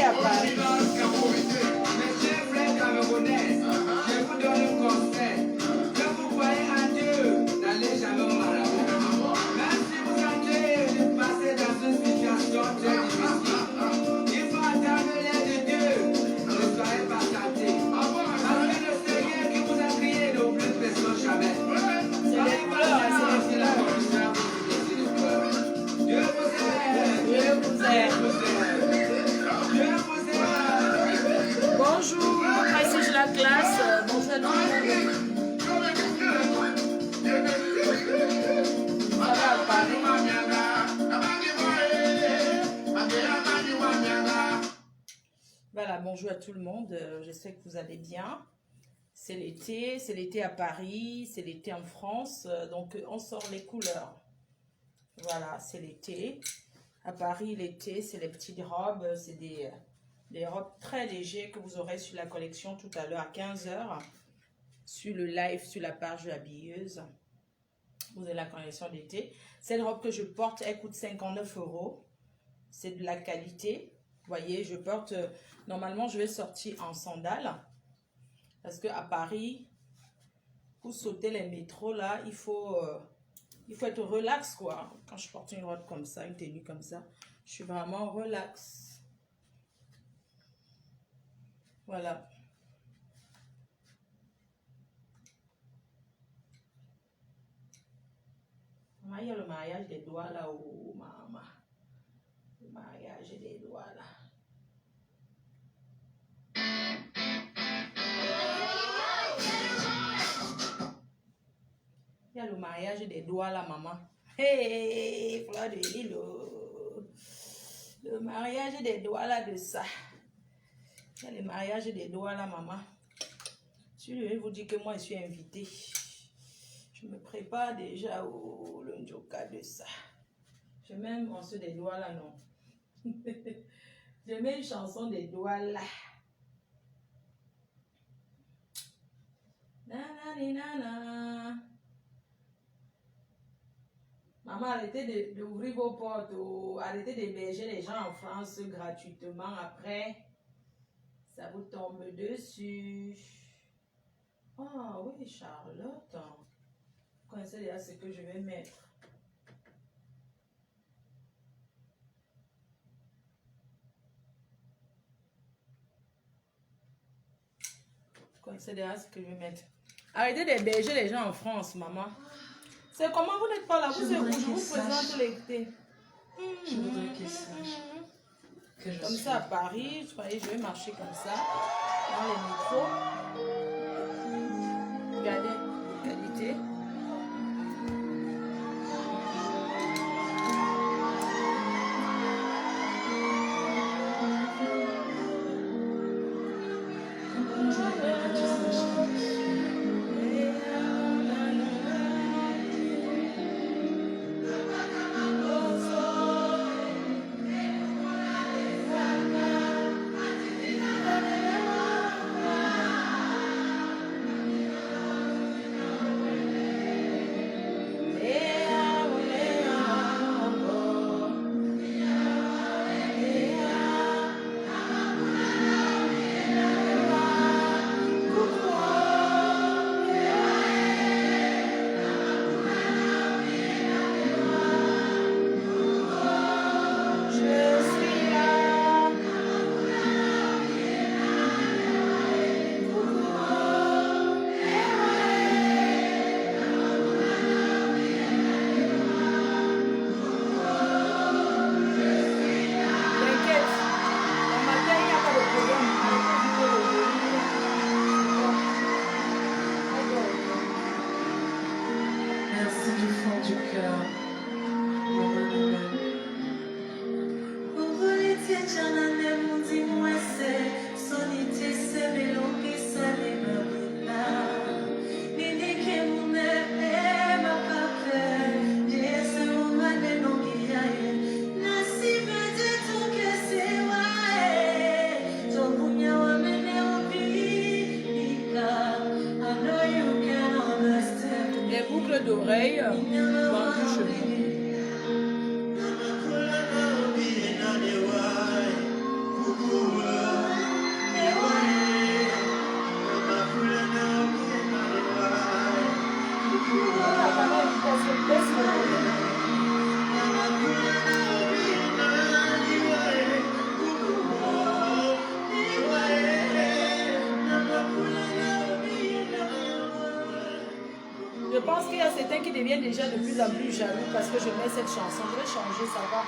à Paris. Bonjour, ici je la classe. Bonjour à tout le monde. Ça va à Paris. Voilà, bonjour à tout le monde. J'espère que vous allez bien. C'est l'été à Paris, c'est l'été en France. Donc on sort les couleurs. Voilà, c'est l'été. À Paris, l'été, c'est les petites robes. C'est des robes très légères que vous aurez sur la collection tout à l'heure à 15 h. Sur le live, sur la page de l'habilleuse. Vous avez la collection d'été. Cette robe que je porte, elle coûte 59 €. C'est de la qualité. Vous voyez, je porte... normalement, je vais sortir en sandales. Parce qu'à Paris, pour sauter les métros, là, il faut être relax, quoi. Quand je porte une robe comme ça, une tenue comme ça, je suis vraiment relax. Voilà. Il y a le mariage des doigts là, oh maman. Le mariage des doigts là. Il y a le mariage des doigts là, maman. Hey, Fleur de Lille. Le mariage des doigts là de ça. Il y a le mariage des doigts là, maman. Je vais vous dire que moi, je suis invitée. Je me prépare déjà au le njoka de ça. Je mets un morceau des doigts là, non. Je mets une chanson des doigts là. Nanana. Maman, arrêtez d'ouvrir vos portes. Arrêtez d'héberger les gens en France gratuitement. Après, ça vous tombe dessus. Oh oui, Charlotte. Vous connaissez déjà ce que je vais mettre. Vous connaissez déjà ce que je vais mettre. Arrêtez d'héberger les gens en France, maman. C'est comment vous n'êtes pas là? Je vous présente l'été. Je voudrais qu'ils sachent que je Comme suis ça à Paris, je vais marcher comme ça dans les métros. Regardez, qualité. D'oreilles, vendu chez nous. certains qui deviennent déjà de plus en plus jaloux parce que je mets cette chanson. Je vais changer, ça va.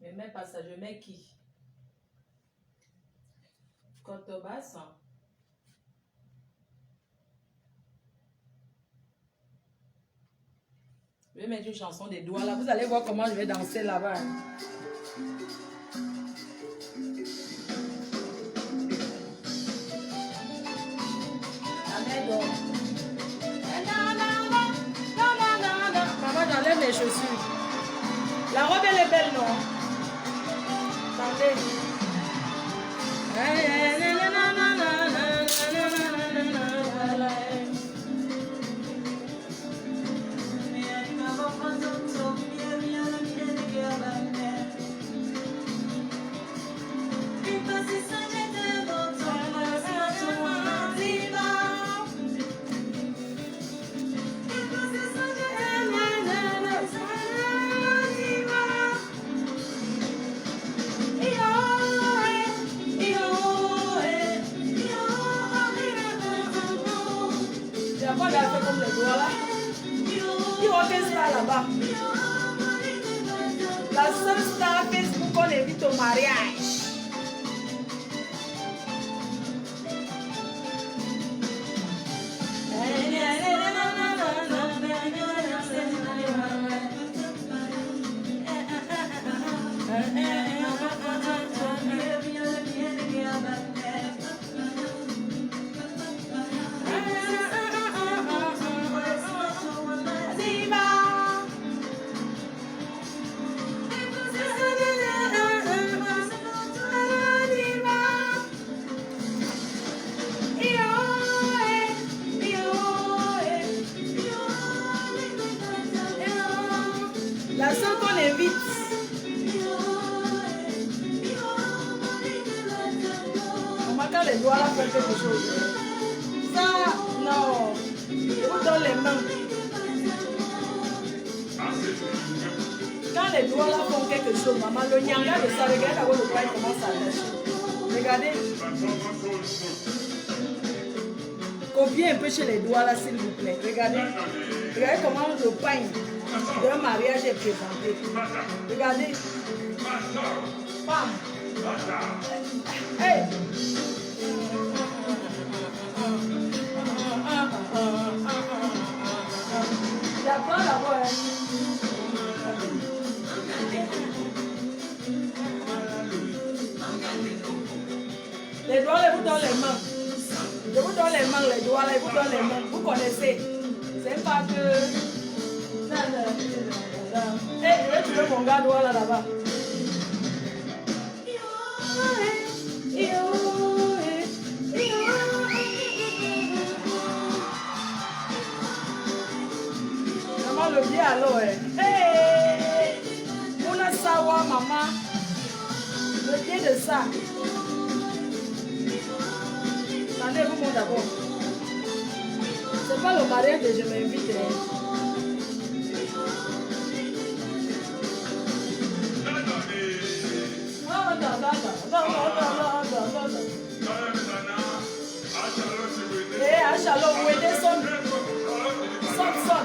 Je mets pas ça, je mets qui? Cotobas. Je vais mettre une chanson des doigts là. Vous allez voir comment je vais danser là-bas. Maman, j'enlève mes chaussures. La robe, elle est belle, non? Attendez. Là-bas. La seule star Facebook qu'on évite au mariage. La seule qu'on évite. On va quand les doigts là faire quelque chose. Ça, non. Je vous donne les mains. Quand les doigts là font quelque chose, maman, le nyanga de ça, regardez d'abord le pain commence à lâcher. Regardez. Copiez un peu chez les doigts là, s'il vous plaît. Regardez. Regardez comment le pain d'un mariage est présenté. Regardez. Femme. Hey. J'apprends d'abord. Les doigts, je vous donne les mains. Je vous donne les mains, les doigts, je vous donne les mains. Vous connaissez. C'est pas que... Hey, je vais trouver mon gars doigt là-bas. Maman, le bien alors, hey! Mouna sawa, maman. Le bien de ça. Attendez-vous d'abord. C'est pas le mariage que je m'invite. Eh, Shalom, où est son? Son.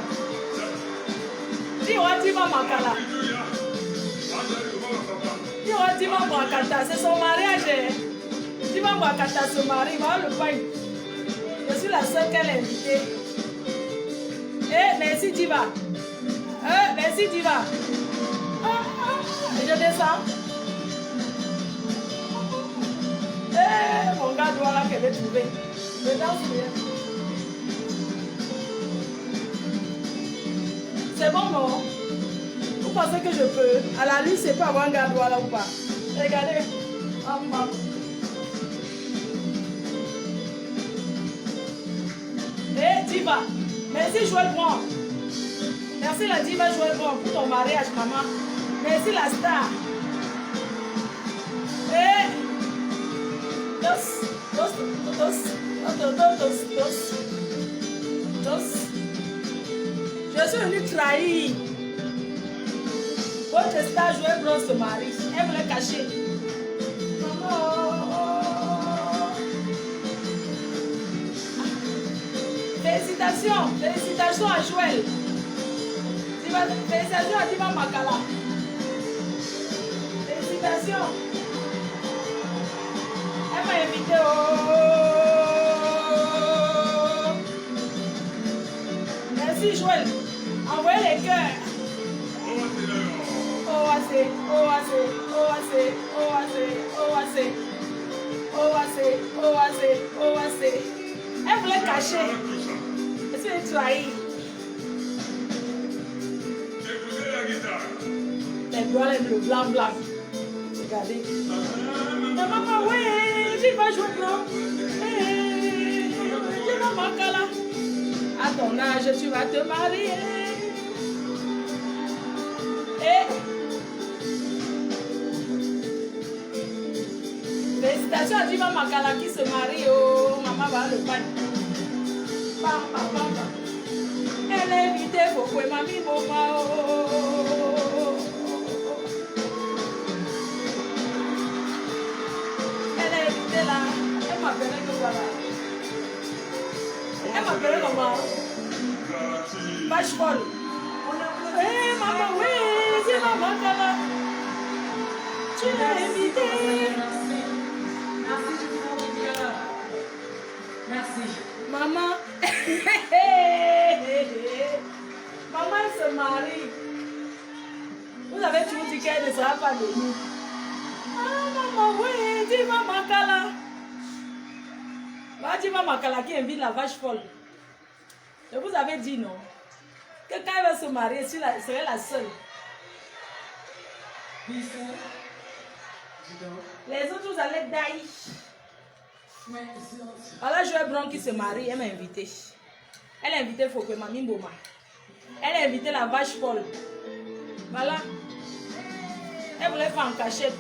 Dis-moi, Makala. Dis-moi, Makata, c'est son mariage. Dis-moi, Makata, son mari, va le pain. Je suis la seule qu'elle a invitée. Eh, merci, Diva. Merci, Diva. Et je descends. Eh, mon gars doit là qu'elle va trouver. Je danse bien. C'est bon, non? Vous pensez que je peux? À la nuit, c'est pas avoir un gars doit là ou pas? Regardez. Eh, Diva. Merci, Joël Blanc. Merci, la Diva Joël Blanc, pour ton mariage, maman. Merci, la star. Eh. Je suis venue trahir. L'autre star jouait bronze se marie. Elle voulait cacher. Félicitations, félicitations à Joël. Félicitations à Diva Makala. Félicitations. Elle m'a invité Merci Joël. Envoyez les cœurs. OAC, OAC, OAC, OAC, OAC, OAC, OAC. Elle voulait cacher. Est-ce que tu trahi? Les doigts, le blanc, blanc. Regardez. Maman, oui, tu vas jouer blanc. Tu vas manquer là. À ton âge, tu vas te marier. Félicitations à Diva Makala qui se marie. Oh, maman va le pain. Pam, pam, pam, pam. Elle est invitée pour que mamie Boma. Elle est invitée là. Elle m'appelait comme voilà. Elle m'appelait comment? Vache folle. Eh maman, oui, Diva Makala. Tu l'as invitée. Merci. Maman, maman elle se marie. Vous avez toujours dit qu'elle ne sera pas de nous. Ah maman, oui, Diva Makala. Diva Makala qui invite la vache folle. Je vous avais dit non. Que quand elle va se marier, elle serait la seule. Les autres, vous allez daï. Voilà, Joël Blanc qui se marie, elle m'a invité. Elle a invité Fokwe Mami Boma. Elle a invité la vache folle. Voilà. Elle voulait faire en cachette.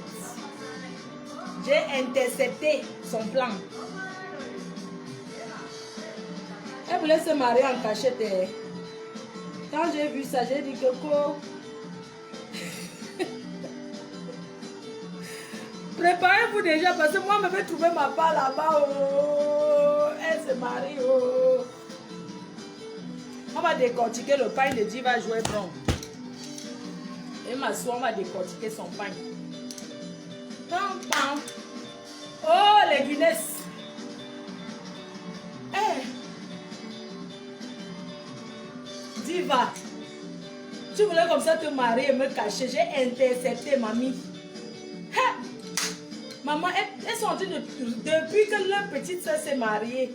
J'ai intercepté son plan. Elle voulait se marier en cachette. Quand j'ai vu ça, j'ai dit que quoi? Préparez-vous déjà parce que moi, je vais trouver ma part là-bas. Oh. Elle se marie. Oh. On va décortiquer le pain de Diva Joël Blanc. Et ma soeur, on va décortiquer son pain. Pam, pam. Oh, les Guinness. Hey. Diva, tu voulais comme ça te marier et me cacher. J'ai intercepté, mamie. Hey. Maman, elles sont en train de... Depuis que leur petite soeur s'est mariée,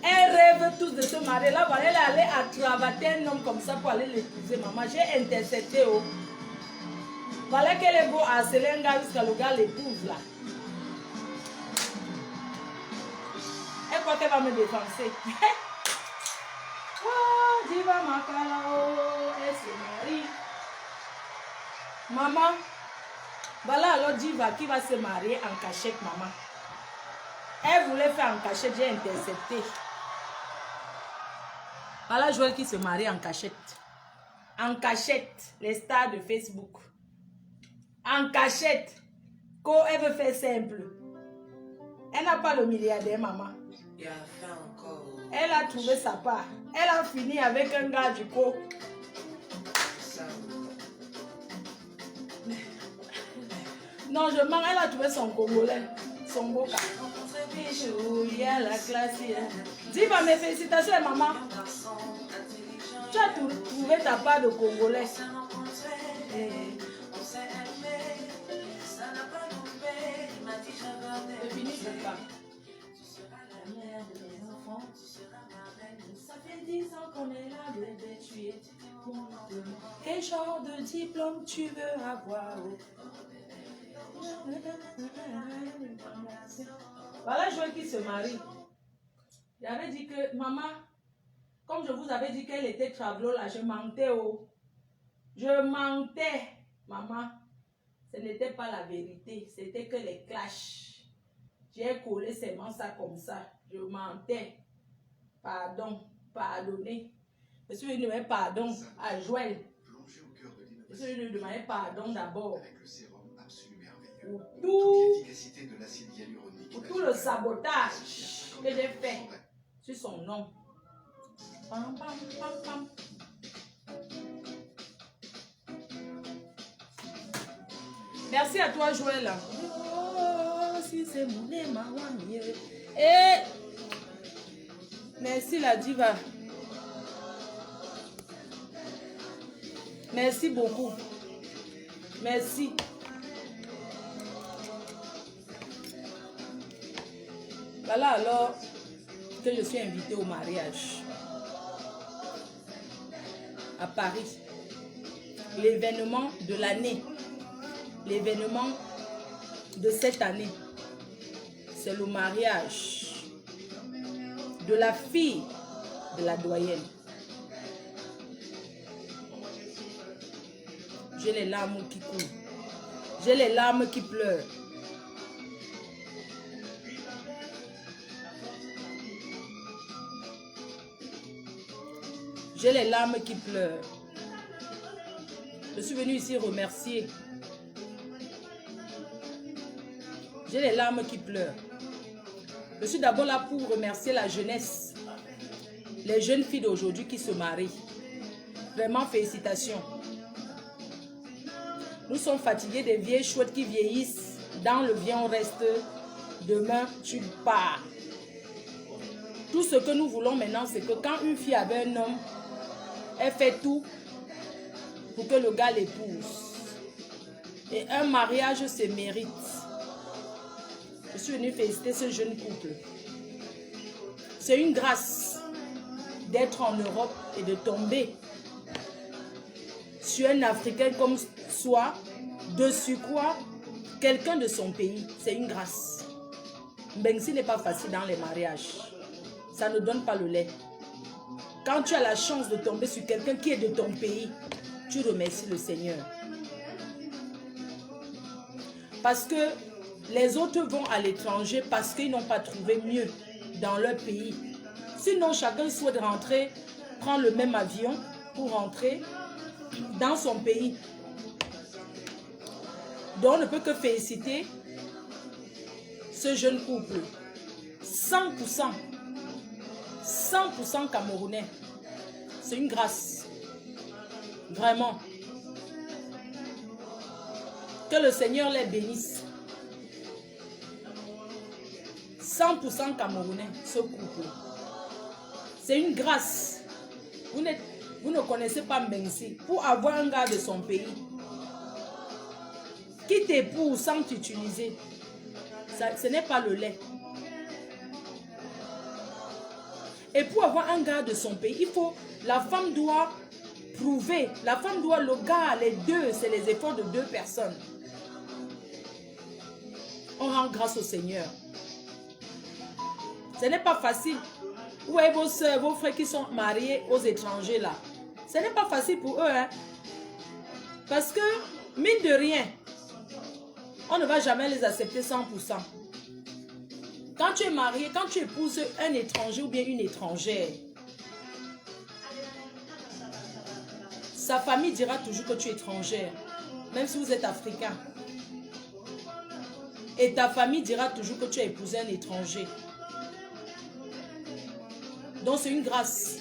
elles rêvent tous de se marier. Là, voilà, elle est allée à cravater un homme comme ça pour aller l'épouser. Maman, j'ai intercepté. Oh. Voilà qu'elle est beau à harceler un gars jusqu'à le gars l'épouse là. Elle croit qu'elle va me défoncer. Oh, Diva Makala, oh, elle se marie. Maman. Voilà alors Diva qui va se marier en cachette, maman. Elle voulait faire en cachette, j'ai intercepté. Voilà Joël qui se marie en cachette. En cachette, les stars de Facebook. En cachette. Quand elle veut faire simple. Elle n'a pas le milliardaire, maman. Elle a trouvé sa part. Elle a fini avec un gars du coup. Non, je mens, elle a trouvé son Congolais, son beau gars. Il y a la classe. Dis-moi mes félicitations, maman. Tu as trouvé ta part de Congolais. C'est fini cette femme. Ça fait 10 ans qu'on est là, bébé, tu es. Quel genre de diplôme tu veux avoir? Voilà Joël qui se marie. J'avais dit que maman, comme je vous avais dit qu'elle était travelot là, je mentais. Oh. Je mentais, maman. Ce n'était pas la vérité, c'était que les clashs. J'ai collé seulement ça comme ça. Je mentais. Pardon, pardonnez. Je suis venue mettre pardon à Joël. Je lui demandais pardon d'abord. Avec le sérum absolu merveilleux. Pour Toute l'efficacité de l'acide hyaluronique. tout le sabotage que j'ai fait sur son nom. Pam, pam, pam, pam. Merci à toi, Joël. Oh, si c'est mon et merci la diva. Merci beaucoup. Merci. Voilà alors que je suis invitée au mariage à Paris. L'événement de l'année, l'événement de cette année, c'est le mariage de la fille de la doyenne. J'ai les larmes qui coulent. J'ai les larmes qui pleurent. J'ai les larmes qui pleurent. Je suis venue ici remercier. J'ai les larmes qui pleurent. Je suis d'abord là pour remercier la jeunesse. Les jeunes filles d'aujourd'hui qui se marient. Vraiment, félicitations. Nous sommes fatigués des vieilles chouettes qui vieillissent. Dans le viens, on reste. Demain, tu pars. Tout ce que nous voulons maintenant, c'est que quand une fille avait un homme, elle fait tout pour que le gars l'épouse. Et un mariage se mérite. Je suis venue féliciter ce jeune couple. C'est une grâce d'être en Europe et de tomber sur un Africain comme soi, dessus quoi, quelqu'un de son pays. C'est une grâce. Mbengsi n'est pas facile dans les mariages. Ça ne donne pas le lait. Quand tu as la chance de tomber sur quelqu'un qui est de ton pays, tu remercies le Seigneur. Parce que les autres vont à l'étranger parce qu'ils n'ont pas trouvé mieux dans leur pays. Sinon, chacun souhaite rentrer, prendre le même avion pour rentrer dans son pays. Donc, on ne peut que féliciter ce jeune couple. 100%. 100% camerounais. C'est une grâce. Vraiment. Que le Seigneur les bénisse. 100% camerounais, ce couple. C'est une grâce. Vous ne connaissez pas Mbengsi. Pour avoir un gars de son pays qui t'épouse sans t'utiliser, ce n'est pas le lait. Et pour avoir un gars de son pays, la femme doit prouver, la femme doit, le gars, les deux, c'est les efforts de deux personnes. On rend grâce au Seigneur. Ce n'est pas facile. Vous voyez vos soeurs, vos frères qui sont mariés aux étrangers là. Ce n'est pas facile pour eux. Hein? Parce que, mine de rien, on ne va jamais les accepter 100%. Quand tu es marié, quand tu épouses un étranger ou bien une étrangère, sa famille dira toujours que tu es étrangère, même si vous êtes africain. Et ta famille dira toujours que tu as épousé un étranger. Donc c'est une grâce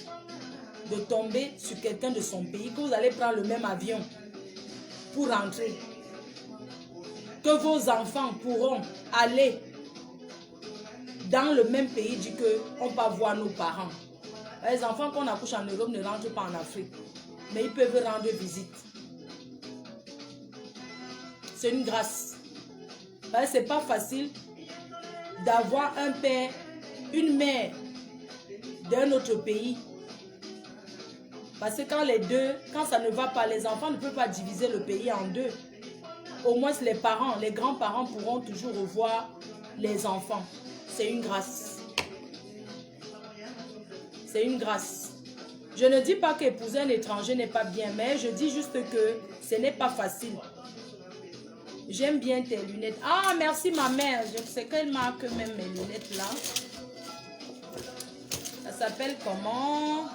de tomber sur quelqu'un de son pays, que vous allez prendre le même avion pour rentrer. Que vos enfants pourront aller dans le même pays, dit qu'on peut voir nos parents. Les enfants qu'on accouche en Europe ne rentrent pas en Afrique, mais ils peuvent rendre visite. C'est une grâce. C'est pas facile d'avoir un père, une mère d'un autre pays. Parce que quand ça ne va pas, les enfants ne peuvent pas diviser le pays en deux. Au moins les parents, les grands-parents pourront toujours revoir les enfants. C'est une grâce. C'est une grâce. Je ne dis pas qu'épouser un étranger n'est pas bien, mais je dis juste que ce n'est pas facile. J'aime bien tes lunettes. Ah, merci ma mère. Je sais quelle marque même mes lunettes là. Ça s'appelle comment?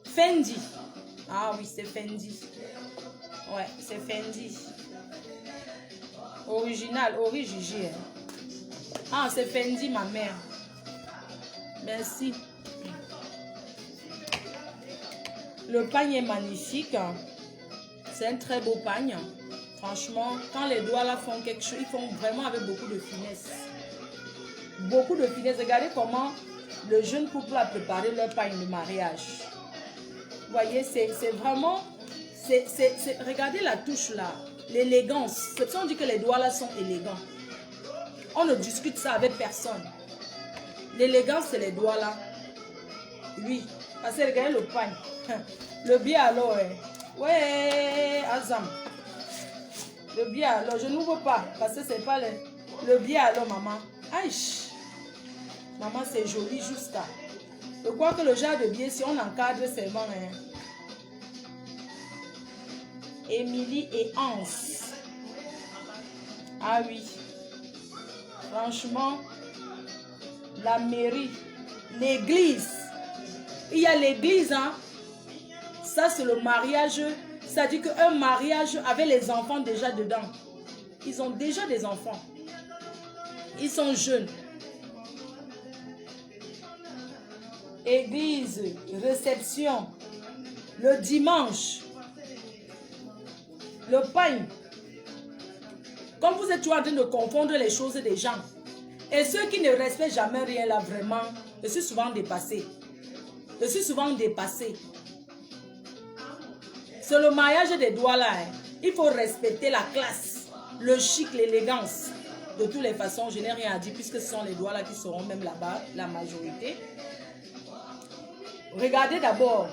Fendi. Ah oui, c'est Fendi. Ouais, c'est Fendi. Original, origine. Ah, c'est Fendi, ma mère. Merci. Le pagne est magnifique. C'est un très beau pagne. Franchement, quand les doigts là font quelque chose, ils font vraiment avec beaucoup de finesse. Beaucoup de finesse. Regardez comment le jeune couple a préparé leur pagne de mariage. Vous voyez, c'est vraiment... regardez la touche là. L'élégance. C'est ça on dit que les doigts là sont élégants. On ne discute ça avec personne. L'élégance, c'est les doigts là. Oui. Parce que regardez le pagne. Le bien alors. Ouais, Azam. Le bien alors. Je n'ouvre pas. Parce que c'est pas le bien alors, maman. Aïe. Maman, c'est joli jusqu'à. Je crois que le genre de biais, si on encadre seulement. Émilie et Hans. Ah oui. Franchement, la mairie, l'église. Il y a l'église, hein. Ça, c'est le mariage. Ça dit qu'un mariage avec les enfants déjà dedans. Ils ont déjà des enfants. Ils sont jeunes. Église, réception, le dimanche, le pain. Comme vous êtes toujours en train de confondre les choses des gens. Et ceux qui ne respectent jamais rien là, vraiment, je suis souvent dépassé. Je suis souvent dépassé. C'est le mariage des doigts là. Hein. Il faut respecter la classe, le chic, l'élégance. De toutes les façons, je n'ai rien à dire puisque ce sont les doigts là qui seront même là-bas, la majorité. Regardez d'abord,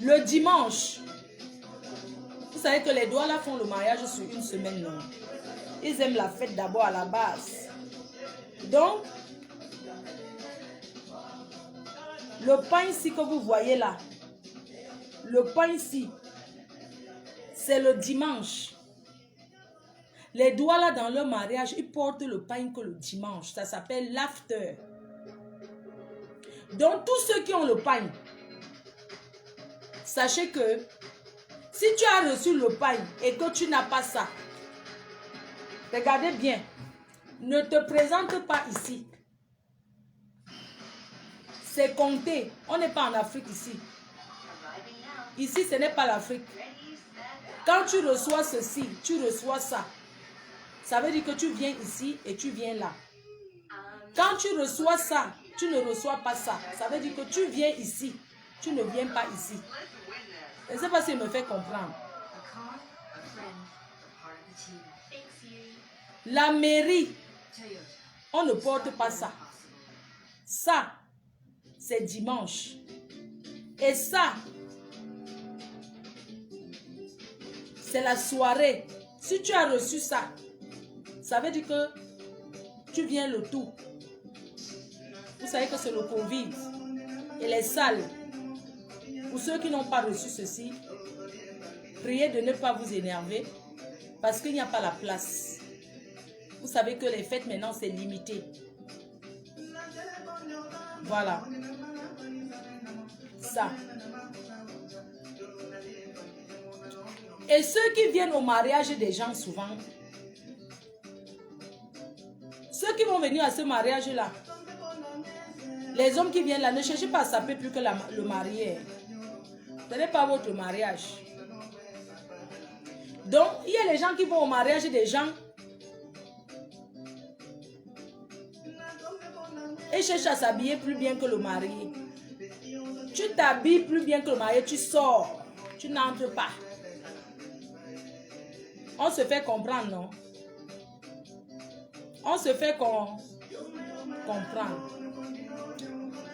le dimanche, vous savez que les doigts là font le mariage sur une semaine. Non? Ils aiment la fête d'abord à la base. Donc, le pain ici que vous voyez là, le pain ici, c'est le dimanche. Les doigts là dans leur mariage, ils portent le pain que le dimanche. Ça s'appelle l'after. Donc, tous ceux qui ont le pain, sachez que si tu as reçu le pain et que tu n'as pas ça, regardez bien, ne te présente pas ici. C'est compté. On n'est pas en Afrique ici. Ici, ce n'est pas l'Afrique. Quand tu reçois ceci, tu reçois ça. Ça veut dire que tu viens ici et tu viens là. Quand tu reçois ça, tu ne reçois pas ça. Ça veut dire que tu viens ici, tu ne viens pas ici. Je ne sais pas si il me fait comprendre. La mairie, on ne porte pas ça. Ça, c'est dimanche. Et ça, c'est la soirée. Si tu as reçu ça, ça veut dire que tu viens le tout. Vous savez que c'est le Covid. Et les salles. Pour ceux qui n'ont pas reçu ceci, priez de ne pas vous énerver parce qu'il n'y a pas la place. Vous savez que les fêtes maintenant c'est limité. Voilà. Ça. Et ceux qui viennent au mariage des gens souvent, ceux qui vont venir à ce mariage-là, les hommes qui viennent là, ne cherchez pas à saper plus que le marié. Ce n'est pas votre mariage. Donc, il y a les gens qui vont au mariage des gens et cherchent à s'habiller plus bien que le marié. Tu t'habilles plus bien que le marié, tu sors, tu n'entres pas. On se fait comprendre, non? On se fait comprendre.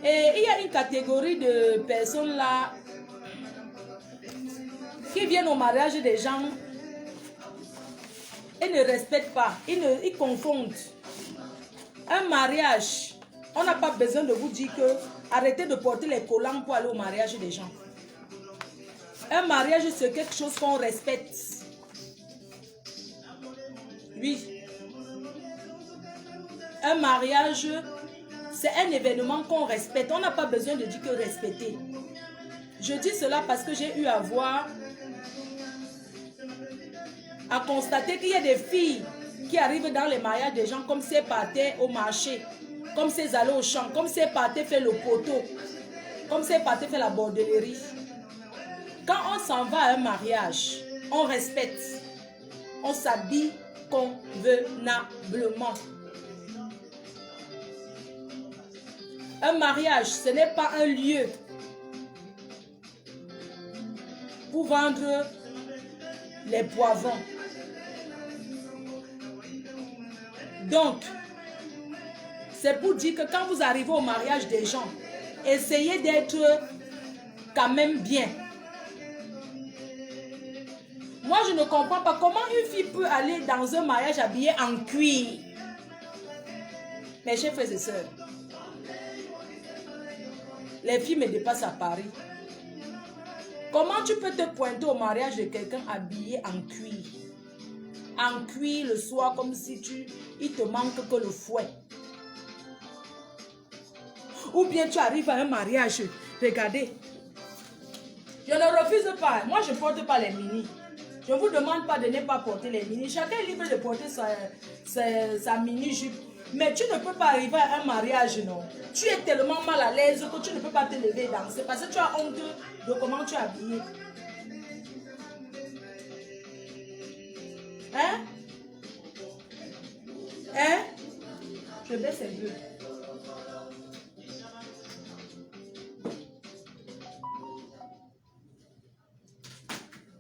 Et il y a une catégorie de personnes là qui viennent au mariage des gens et ne respectent pas. Ils confondent. Un mariage, on n'a pas besoin de vous dire que arrêtez de porter les collants pour aller au mariage des gens. Un mariage, c'est quelque chose qu'on respecte. Oui. Un mariage, c'est un événement qu'on respecte. On n'a pas besoin de dire que respecter. Je dis cela parce que j'ai eu à voir à constater qu'il y a des filles qui arrivent dans les mariages des gens comme si elles partaient au marché, comme si elles allaient au champ, comme si elles partaient faire le poteau, comme si elles partaient faire la bordellerie. Quand on s'en va à un mariage, on respecte, on s'habille convenablement. Un mariage, ce n'est pas un lieu pour vendre les poivrons. Donc, c'est pour dire que quand vous arrivez au mariage des gens, essayez d'être quand même bien. Moi, je ne comprends pas comment une fille peut aller dans un mariage habillée en cuir. Mes chers frères et sœurs, les filles me dépassent à Paris. Comment tu peux te pointer au mariage de quelqu'un habillé en cuir? En cuir le soir comme si il te manque que le fouet. Ou bien tu arrives à un mariage, regardez. Je ne refuse pas, moi je ne porte pas les mini. Je ne vous demande pas de ne pas porter les mini. Chacun est libre de porter sa mini-jupe. Mais tu ne peux pas arriver à un mariage, non. Tu es tellement mal à l'aise que tu ne peux pas te lever et danser parce que tu as honte de comment tu es habillé. Hein? Hein? Je baisse un peu.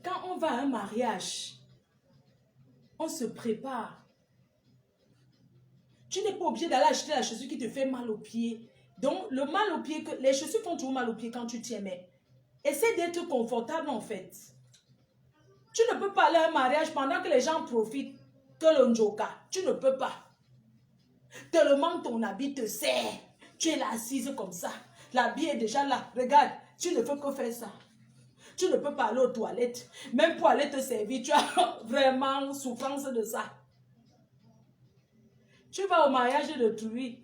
Quand on va à un mariage, on se prépare. Tu n'es pas obligé d'aller acheter la chaussure qui te fait mal aux pieds. Donc, le mal aux pieds, les chaussures font toujours mal aux pieds quand tu tiens, mais essaie d'être confortable en fait. Tu ne peux pas aller à un mariage pendant que les gens profitent que le njoka. Tu ne peux pas. Tellement ton habit te serre. Tu es là assise comme ça. L'habit est déjà là. Regarde, tu ne peux que faire ça. Tu ne peux pas aller aux toilettes. Même pour aller te servir, tu as vraiment souffrance de ça. Tu vas au mariage de Trouy.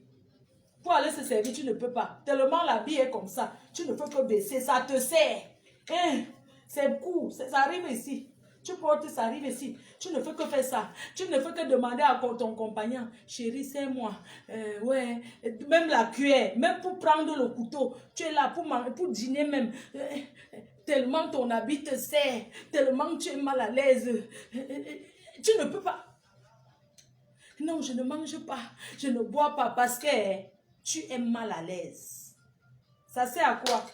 Pour aller se servir, tu ne peux pas. Tellement l'habit est comme ça. Tu ne peux que baisser. Ça te serre. Hein? C'est court. Ça arrive ici. Tu portes, ça arrive ici. Tu ne fais que faire ça. Tu ne fais que demander à ton compagnon. Chérie, c'est moi. Ouais. Même la cuillère. Même pour prendre le couteau. Tu es là pour dîner même. Tellement ton habit te serre. Tellement tu es mal à l'aise. Tu ne peux pas. Non, je ne mange pas. Je ne bois pas parce que tu es mal à l'aise. Ça sert à quoi?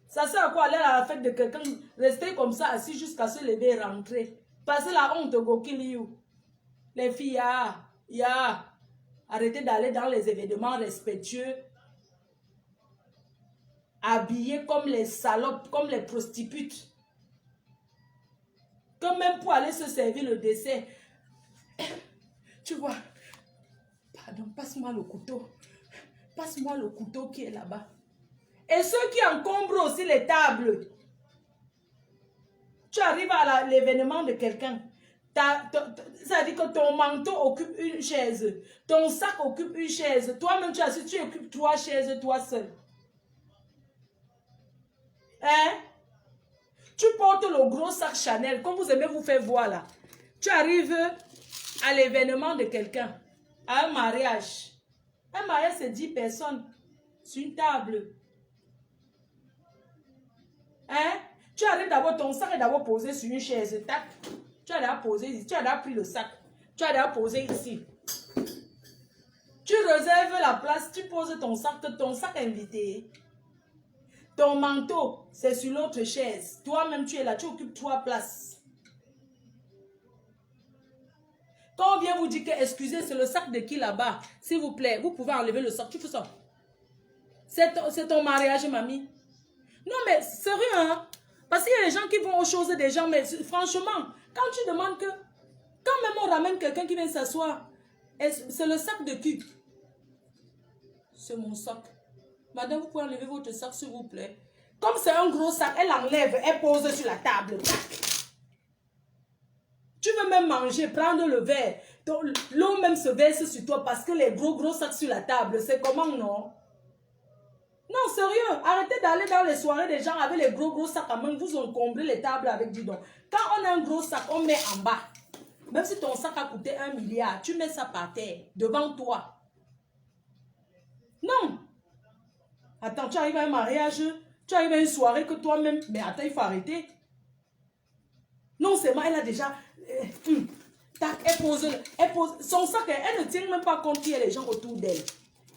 Ça sert à quoi aller à la fête de quelqu'un, rester comme ça, assis jusqu'à se lever et rentrer? Passer la honte, go kill you. Les filles, arrêtez d'aller dans les événements respectueux, habillées comme les salopes, comme les prostituées. Comme même pour aller se servir le dessert. Tu vois, pardon, passe-moi le couteau. Passe-moi le couteau qui est là-bas. Et ceux qui encombrent aussi les tables. Tu arrives à l'événement de quelqu'un. Ça veut dire que ton manteau occupe une chaise. Ton sac occupe une chaise. Toi-même, tu occupes 3 chaises, toi seul. Hein? Tu portes le gros sac Chanel, comme vous aimez vous faire voir là. Tu arrives à l'événement de quelqu'un, à un mariage. Un mariage, c'est 10 personnes sur une table. Hein? Tu arrives d'abord, ton sac est d'abord posé sur une chaise. Tac. Tu as d'abord posé ici. Tu as d'abord pris le sac. Tu as d'abord posé ici. Tu réserves la place. Tu poses ton sac invité. Ton manteau, c'est sur l'autre chaise. Toi-même, tu es là. Tu occupes 3 places. Quand on vient vous dire que, excusez, c'est le sac de qui là-bas? S'il vous plaît, vous pouvez enlever le sac. Tu fais ça. C'est ton mariage, mamie. Non, mais sérieux, hein? Parce qu'il y a des gens qui vont aux choses des gens, mais franchement, quand tu demandes que, quand même on ramène quelqu'un qui vient s'asseoir, c'est le sac de qui? C'est mon sac. Madame, vous pouvez enlever votre sac, s'il vous plaît. Comme c'est un gros sac, elle enlève, elle pose sur la table. Tu veux même manger, prendre le verre. L'eau même se verse sur toi parce que les gros sacs sur la table, c'est comment, non? Non, sérieux, arrêtez d'aller dans les soirées des gens avec les gros sacs à main. Vous encombrez les tables avec du don. Quand on a un gros sac, on met en bas. Même si ton sac a coûté 1 milliard, tu mets ça par terre, devant toi. Non. Attends, tu arrives à un mariage, tu arrives à une soirée que toi-même... Mais attends, il faut arrêter. Non seulement elle a déjà... tac, elle pose son sac, elle ne tient même pas compte qu'il y a les gens autour d'elle.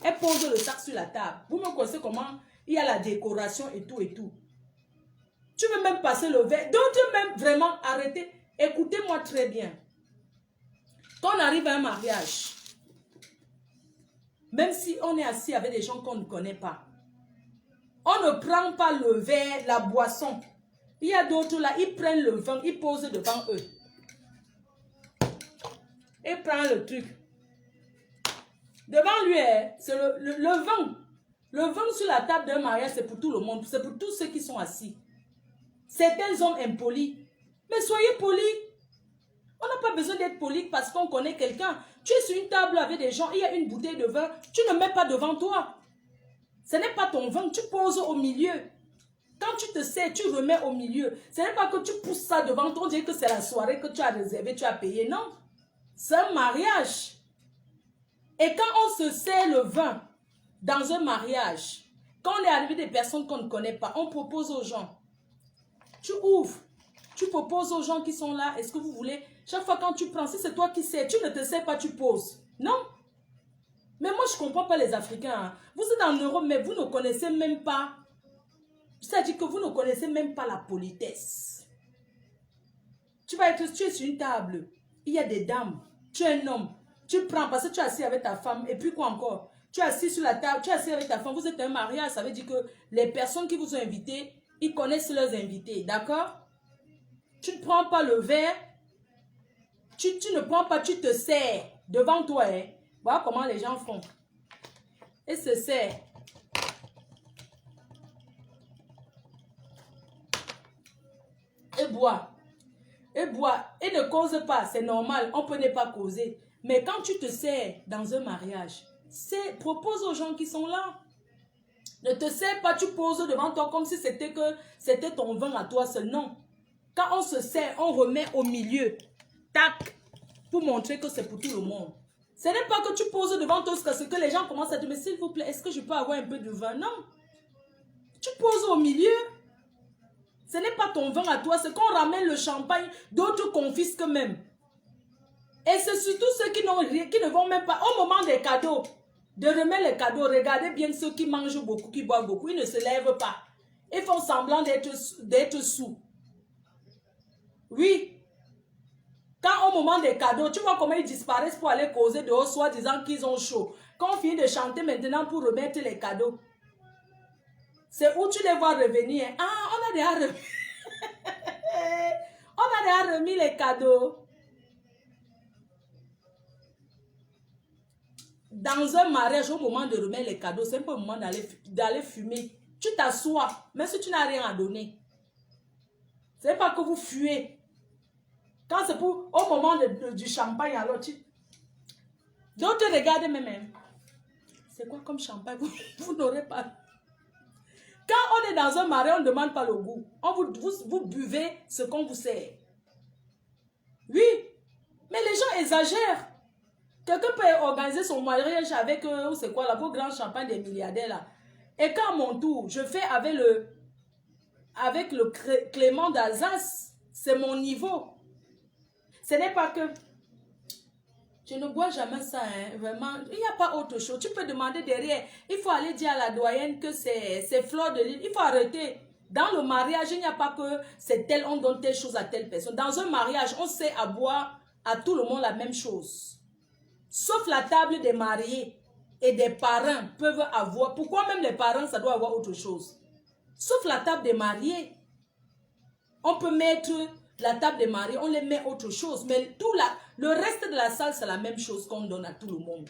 Elle pose le sac sur la table. Vous me connaissez comment il y a la décoration et tout et tout. Tu veux même passer le verre. D'autres même vraiment arrêter. Écoutez-moi très bien. Quand on arrive à un mariage, même si on est assis avec des gens qu'on ne connaît pas, on ne prend pas le verre, la boisson. Il y a d'autres là, ils prennent le vin, ils posent devant eux. Ils prennent le truc. Devant lui, c'est le vin. Le vin sur la table d'un mariage, c'est pour tout le monde. C'est pour tous ceux qui sont assis. Certains hommes impolis. Mais soyez polis. On n'a pas besoin d'être poli parce qu'on connaît quelqu'un. Tu es sur une table avec des gens, il y a une bouteille de vin. Tu ne mets pas devant toi. Ce n'est pas ton vin, tu poses au milieu. Quand tu te sers, tu remets au milieu. Ce n'est pas que tu pousses ça devant toi, on dirait que c'est la soirée que tu as réservée, tu as payé. Non. C'est un mariage. Et quand on se sert le vin dans un mariage, quand on est arrivé des personnes qu'on ne connaît pas, on propose aux gens. Tu ouvres, tu proposes aux gens qui sont là, est-ce que vous voulez? Chaque fois quand tu prends, si c'est toi qui sais, tu ne te sais pas, tu poses. Non. Mais moi, je ne comprends pas les Africains. Hein. Vous êtes en Europe, mais vous ne connaissez même pas. C'est-à-dire que vous ne connaissez même pas la politesse. Tu es sur une table. Il y a des dames. Tu es un homme. Tu prends parce que tu es assis avec ta femme. Et puis quoi encore? Tu es assis sur la table. Tu es assis avec ta femme. Vous êtes un mariage. Ça veut dire que les personnes qui vous ont invité, ils connaissent leurs invités. D'accord? Tu ne prends pas le verre. Tu ne prends pas, tu te sers devant toi. Hein. Voilà comment les gens font. Et se sert. Et boit. Et boit. Et ne cause pas. C'est normal. On peut ne pas causer. Mais quand tu te sers dans un mariage, propose aux gens qui sont là. Ne te sers pas, tu poses devant toi comme si c'était ton vin à toi seul. Non. Quand on se sert, on remet au milieu. Tac. Pour montrer que c'est pour tout le monde. Ce n'est pas que tu poses devant toi ce que les gens commencent à dire, mais s'il vous plaît, est-ce que je peux avoir un peu de vin? Non. Tu poses au milieu. Ce n'est pas ton vin à toi, c'est qu'on ramène le champagne, d'autres confisquent même. Et c'est surtout ceux qui ne vont même pas, au moment des cadeaux, de remettre les cadeaux, regardez bien ceux qui mangent beaucoup, qui boivent beaucoup, ils ne se lèvent pas. Ils font semblant d'être sous. Oui. Quand au moment des cadeaux, tu vois comment ils disparaissent pour aller causer dehors, soit disant qu'ils ont chaud. Quand on finit de chanter maintenant pour remettre les cadeaux, c'est où tu les vois revenir. Ah, on a déjà remis. On a déjà remis les cadeaux. Dans un mariage, au moment de remettre les cadeaux, c'est un peu le moment d'aller fumer. Tu t'assois, même si tu n'as rien à donner. C'est pas que vous fuyez. Quand c'est au moment du champagne, alors tu... D'autres regardent même. C'est quoi comme champagne? Vous n'aurez pas... Quand on est dans un mariage, on ne demande pas le goût. Vous buvez ce qu'on vous sert. Oui, mais les gens exagèrent. Quelqu'un peut organiser son mariage avec, c'est quoi là, vos grands champagnes des milliardaires là. Et quand à mon tour, je fais avec le Clément d'Alsace, c'est mon niveau. Ce n'est pas que... Je ne bois jamais ça, hein, vraiment. Il n'y a pas autre chose. Tu peux demander derrière. Il faut aller dire à la doyenne que c'est Fleur de Lys. Il faut arrêter. Dans le mariage, il n'y a pas que c'est tel, on donne telle chose à telle personne. Dans un mariage, on sait à boire à tout le monde la même chose. Sauf la table des mariés et des parrains peuvent avoir. Pourquoi même les parents, ça doit avoir autre chose? Sauf la table des mariés. On peut mettre... La table des mariés, on les met autre chose. Mais le reste de la salle, c'est la même chose qu'on donne à tout le monde.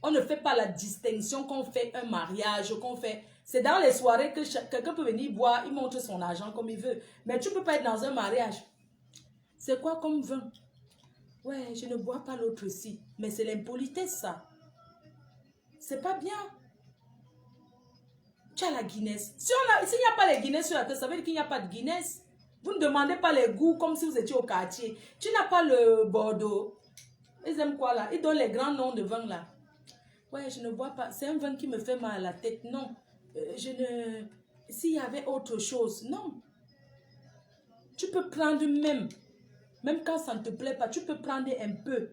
On ne fait pas la distinction qu'on fait un mariage, qu'on fait... C'est dans les soirées que quelqu'un peut venir boire, il montre son argent comme il veut. Mais tu ne peux pas être dans un mariage. C'est quoi comme vin? Ouais, je ne bois pas l'autre ci. Mais c'est l'impolitesse, ça. C'est pas bien. Tu as la Guinness. S'il n'y a pas les Guinness sur la tête, ça veut dire qu'il n'y a pas de Guinness. Vous ne demandez pas les goûts comme si vous étiez au quartier. Tu n'as pas le Bordeaux. Ils aiment quoi là? Ils donnent les grands noms de vin là. Ouais, je ne bois pas. C'est un vin qui me fait mal à la tête. Non. Je ne... S'il y avait autre chose, non. Tu peux prendre même quand ça ne te plaît pas, tu peux prendre un peu.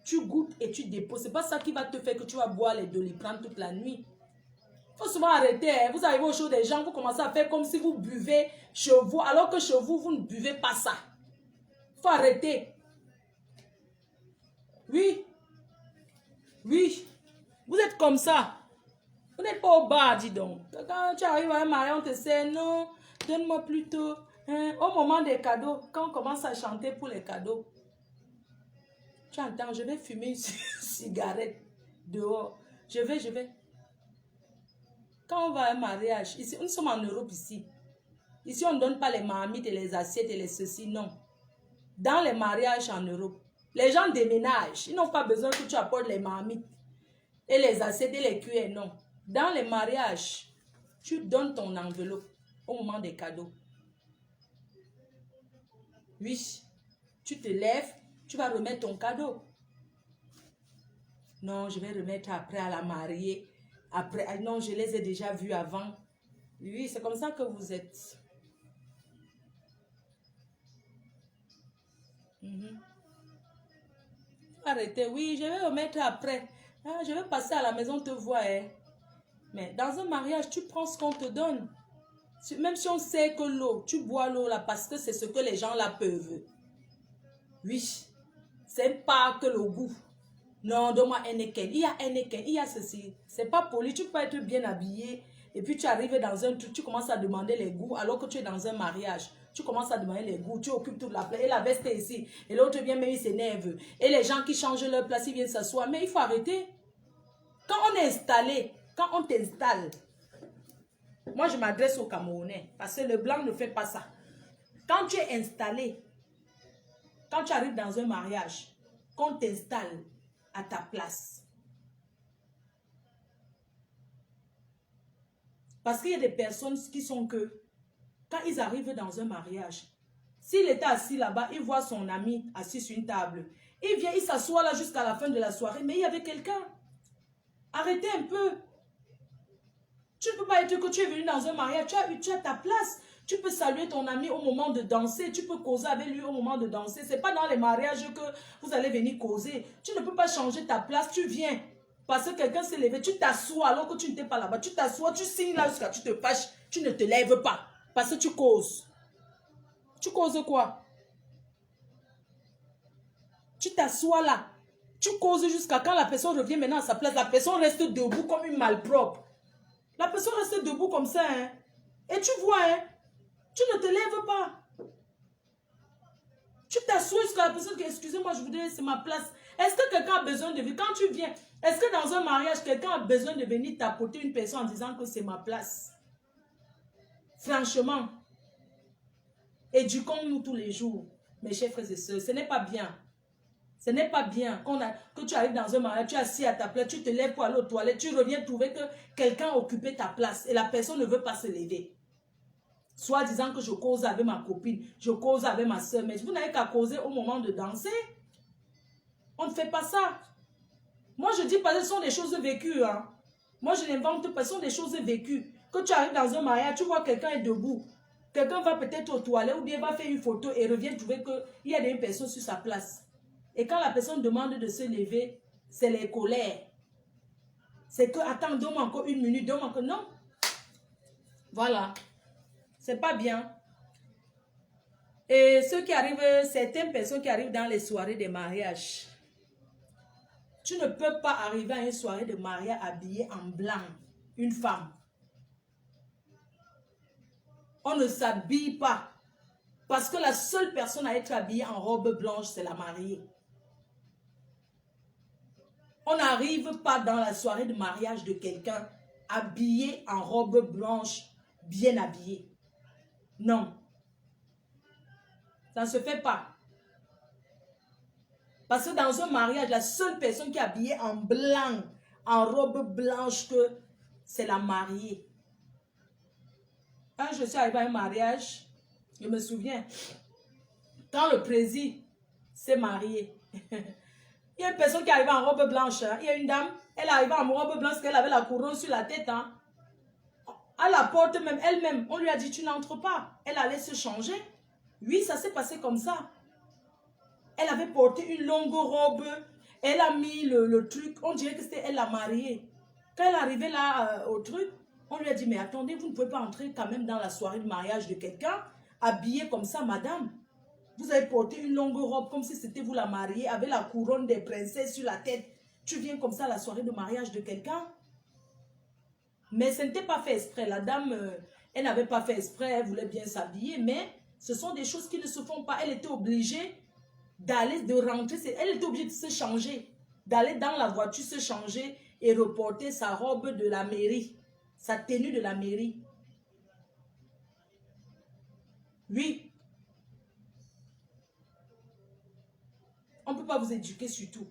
Tu goûtes et tu déposes. C'est pas ça qui va te faire que tu vas boire les Doliprane toute la nuit. Il faut souvent arrêter. Hein. Vous arrivez au show des gens, vous commencez à faire comme si vous buvez chez vous, alors que chez vous, vous ne buvez pas ça. Il faut arrêter. Oui. Oui. Vous êtes comme ça. Vous n'êtes pas au bar, dis donc. Quand tu arrives à un mariage, on te sait, non, donne-moi plutôt. Hein, au moment des cadeaux, quand on commence à chanter pour les cadeaux, tu entends, je vais fumer une cigarette dehors. Je vais. Quand on va à un mariage, ici, nous sommes en Europe ici. Ici, on ne donne pas les marmites et les assiettes et les ceci, non. Dans les mariages en Europe, les gens déménagent. Ils n'ont pas besoin que tu apportes les marmites et les assiettes et les cuillères, non. Dans les mariages, tu donnes ton enveloppe au moment des cadeaux. Oui, tu te lèves, tu vas remettre ton cadeau. Non, je vais remettre après à la mariée. Après, non, je les ai déjà vus avant. Oui, c'est comme ça que vous êtes. Arrêtez, oui, je vais remettre après. Ah, je vais passer à la maison te voir. Hein. Mais dans un mariage, tu prends ce qu'on te donne. Même si on sait que l'eau, tu bois l'eau là parce que c'est ce que les gens là peuvent. Oui, c'est pas que le goût. Non, donne-moi un Heineken. Il y a un Heineken, il y a ceci. C'est pas poli, tu peux être bien habillé et puis tu arrives dans un truc, tu commences à demander les goûts alors que tu es dans un mariage. Tu commences à demander les goûts, tu occupes toute la place et la veste est ici. Et l'autre vient, mais il s'énerve. Et les gens qui changent leur place, ils viennent s'asseoir. Mais il faut arrêter. Quand on est installé, quand on t'installe, moi je m'adresse aux Camerounais parce que le blanc ne fait pas ça. Quand tu es installé, quand tu arrives dans un mariage, qu'on t'installe à ta place. Parce qu'il y a des personnes qui sont que, quand ils arrivent dans un mariage, s'il était assis là-bas, il voit son ami assis sur une table. Il vient, il s'assoit là jusqu'à la fin de la soirée, mais il y avait quelqu'un. Arrêtez un peu. Tu ne peux pas être que tu es venu dans un mariage, tu as ta place. Tu peux saluer ton ami au moment de danser, tu peux causer avec lui au moment de danser. Ce n'est pas dans les mariages que vous allez venir causer. Tu ne peux pas changer ta place, tu viens. Parce que quelqu'un s'est levé, tu t'assois alors que tu n'étais pas là-bas. Tu t'assois, tu signes là jusqu'à tu te fâches, tu ne te lèves pas. Parce que tu causes. Tu causes quoi? Tu t'assois là. Tu causes jusqu'à quand la personne revient maintenant à sa place. La personne reste debout comme une malpropre. La personne reste debout comme ça. Hein? Et tu vois, hein? Tu ne te lèves pas. Tu t'assois jusqu'à la personne qui, excusez-moi, je voudrais, c'est ma place. Est-ce que quelqu'un a besoin de venir? Quand tu viens, est-ce que dans un mariage, quelqu'un a besoin de venir tapoter une personne en disant que c'est ma place? Franchement, éduquons-nous tous les jours, mes chers frères et sœurs. Ce n'est pas bien. Ce n'est pas bien que tu arrives dans un mariage, tu es assis à ta place, tu te lèves pour aller aux toilettes, tu reviens trouver que quelqu'un a occupé ta place et la personne ne veut pas se lever. Soit disant que je cause avec ma copine, je cause avec ma soeur, mais vous n'avez qu'à causer au moment de danser. On ne fait pas ça. Moi, je dis pas que ce sont des choses vécues. Hein. Moi, je n'invente pas, ce sont des choses vécues. Que tu arrives dans un mariage, tu vois quelqu'un est debout. Quelqu'un va peut-être aux toilettes ou bien va faire une photo et revient trouver qu'il y a des personnes sur sa place. Et quand la personne demande de se lever, c'est les colères. C'est que, attends, donne-moi encore une minute, donne-moi encore... Non. Voilà. C'est pas bien. Et ceux qui arrivent, certaines personnes qui arrivent dans les soirées de mariage, tu ne peux pas arriver à une soirée de mariage habillée en blanc, une femme. On ne s'habille pas. Parce que la seule personne à être habillée en robe blanche, c'est la mariée. On n'arrive pas dans la soirée de mariage de quelqu'un habillé en robe blanche, bien habillé. Non. Ça ne se fait pas. Parce que dans un mariage, la seule personne qui est habillée en blanc, en robe blanche, c'est la mariée. Je suis arrivée à un mariage, je me souviens, quand le président s'est marié, il y a une personne qui est arrivée en robe blanche, hein. Il y a une dame, elle est arrivée en robe blanche parce qu'elle avait la couronne sur la tête. Hein. À la porte même, elle-même, on lui a dit, tu n'entres pas. Elle allait se changer. Oui, ça s'est passé comme ça. Elle avait porté une longue robe, elle a mis le truc, on dirait que c'était elle la mariée. Quand elle est arrivée là au truc, on lui a dit, mais attendez, vous ne pouvez pas entrer quand même dans la soirée de mariage de quelqu'un, habillée comme ça, madame. Vous avez porté une longue robe comme si c'était vous la mariée, avec la couronne des princesses sur la tête. Tu viens comme ça à la soirée de mariage de quelqu'un. Mais ce n'était pas fait exprès. La dame, elle n'avait pas fait exprès, elle voulait bien s'habiller, mais ce sont des choses qui ne se font pas. Elle était obligée d'aller, de rentrer, elle était obligée de se changer, d'aller dans la voiture se changer et reporter sa robe de la mairie, sa tenue de la mairie. Oui. On ne peut pas vous éduquer sur tout.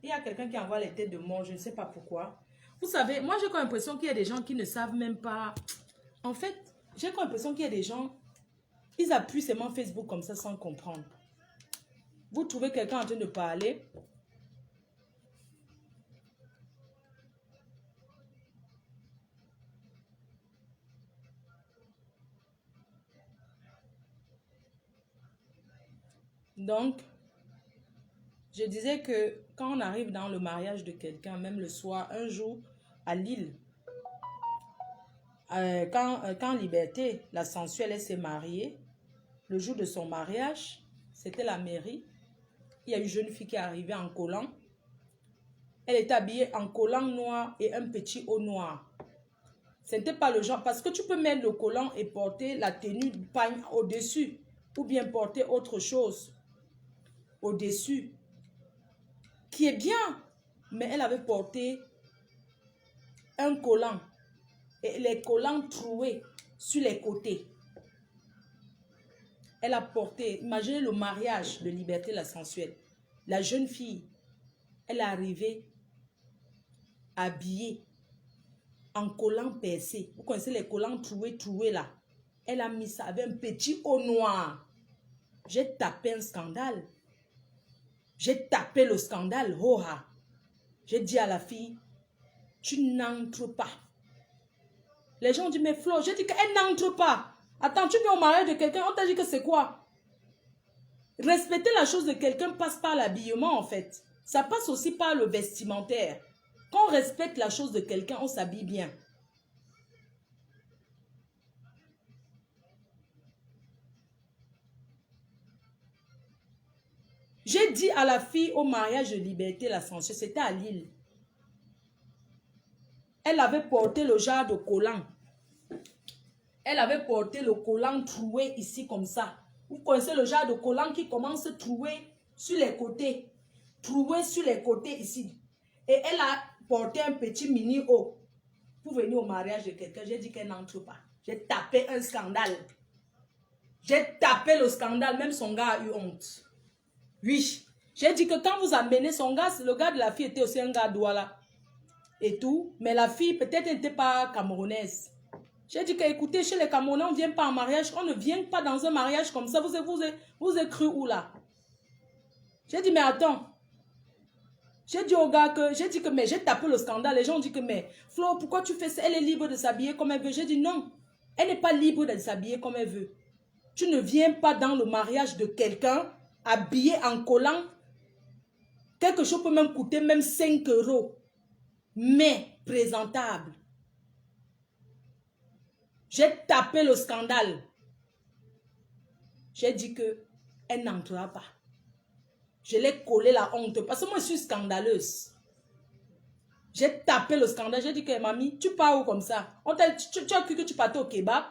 Il y a quelqu'un qui envoie les têtes de mort, je ne sais pas pourquoi. Vous savez, moi j'ai comme l'impression qu'il y a des gens qui ne savent même pas. En fait, j'ai comme l'impression qu'il y a des gens, ils appuient seulement Facebook comme ça sans comprendre. Vous trouvez quelqu'un en train de parler. Donc, je disais que quand on arrive dans le mariage de quelqu'un, même le soir, un jour, à Lille, quand Liberté, la sensuelle, elle s'est mariée, le jour de son mariage, c'était la mairie. Il y a une jeune fille qui est arrivée en collant. Elle était habillée en collant noir et un petit haut noir. Ce n'était pas le genre, parce que tu peux mettre le collant et porter la tenue de pagne au-dessus, ou bien porter autre chose au-dessus, qui est bien, mais elle avait porté un collant, et les collants troués sur les côtés. Elle a porté, imaginez le mariage de Liberté la sensuelle. La jeune fille, elle est arrivée habillée en collant percé. Vous connaissez les collants troués là. Elle a mis ça avec un petit haut noir. J'ai tapé un scandale. J'ai tapé le scandale. J'ai dit à la fille, tu n'entres pas. Les gens ont dit, mais Flo, j'ai dit qu'elle n'entre pas. Attends, tu viens au mariage de quelqu'un, on t'a dit que c'est quoi? Respecter la chose de quelqu'un passe par l'habillement en fait. Ça passe aussi par le vestimentaire. Quand on respecte la chose de quelqu'un, on s'habille bien. J'ai dit à la fille au mariage de Liberté la sensuelle, c'était à Lille. Elle avait porté le genre de collant. Elle avait porté le collant troué ici comme ça. Vous connaissez le genre de collant qui commence troué sur les côtés. Troué sur les côtés ici. Et elle a porté un petit mini haut. Pour venir au mariage de quelqu'un, j'ai dit qu'elle n'entre pas. J'ai tapé un scandale. J'ai tapé le scandale, même son gars a eu honte. Oui. J'ai dit que quand vous amenez son gars, le gars de la fille était aussi un gars douala. Et tout. Mais la fille, peut-être, n'était pas camerounaise. J'ai dit que, écoutez, chez les Camerounais, on ne vient pas en mariage. On ne vient pas dans un mariage comme ça. Vous êtes cru où là? J'ai dit, mais attends. J'ai dit au gars que, j'ai dit que, mais j'ai tapé le scandale. Les gens ont dit que, mais Flo, pourquoi tu fais ça? Elle est libre de s'habiller comme elle veut. J'ai dit, non. Elle n'est pas libre de s'habiller comme elle veut. Tu ne viens pas dans le mariage de quelqu'un habillé en collant. Quelque chose peut même coûter même 5 €. Mais présentable. J'ai tapé le scandale. J'ai dit que elle n'entrera pas. Je l'ai collé la honte parce que moi je suis scandaleuse. J'ai tapé le scandale. J'ai dit que mamie, tu pars où comme ça? Tu as cru que tu partais au kebab?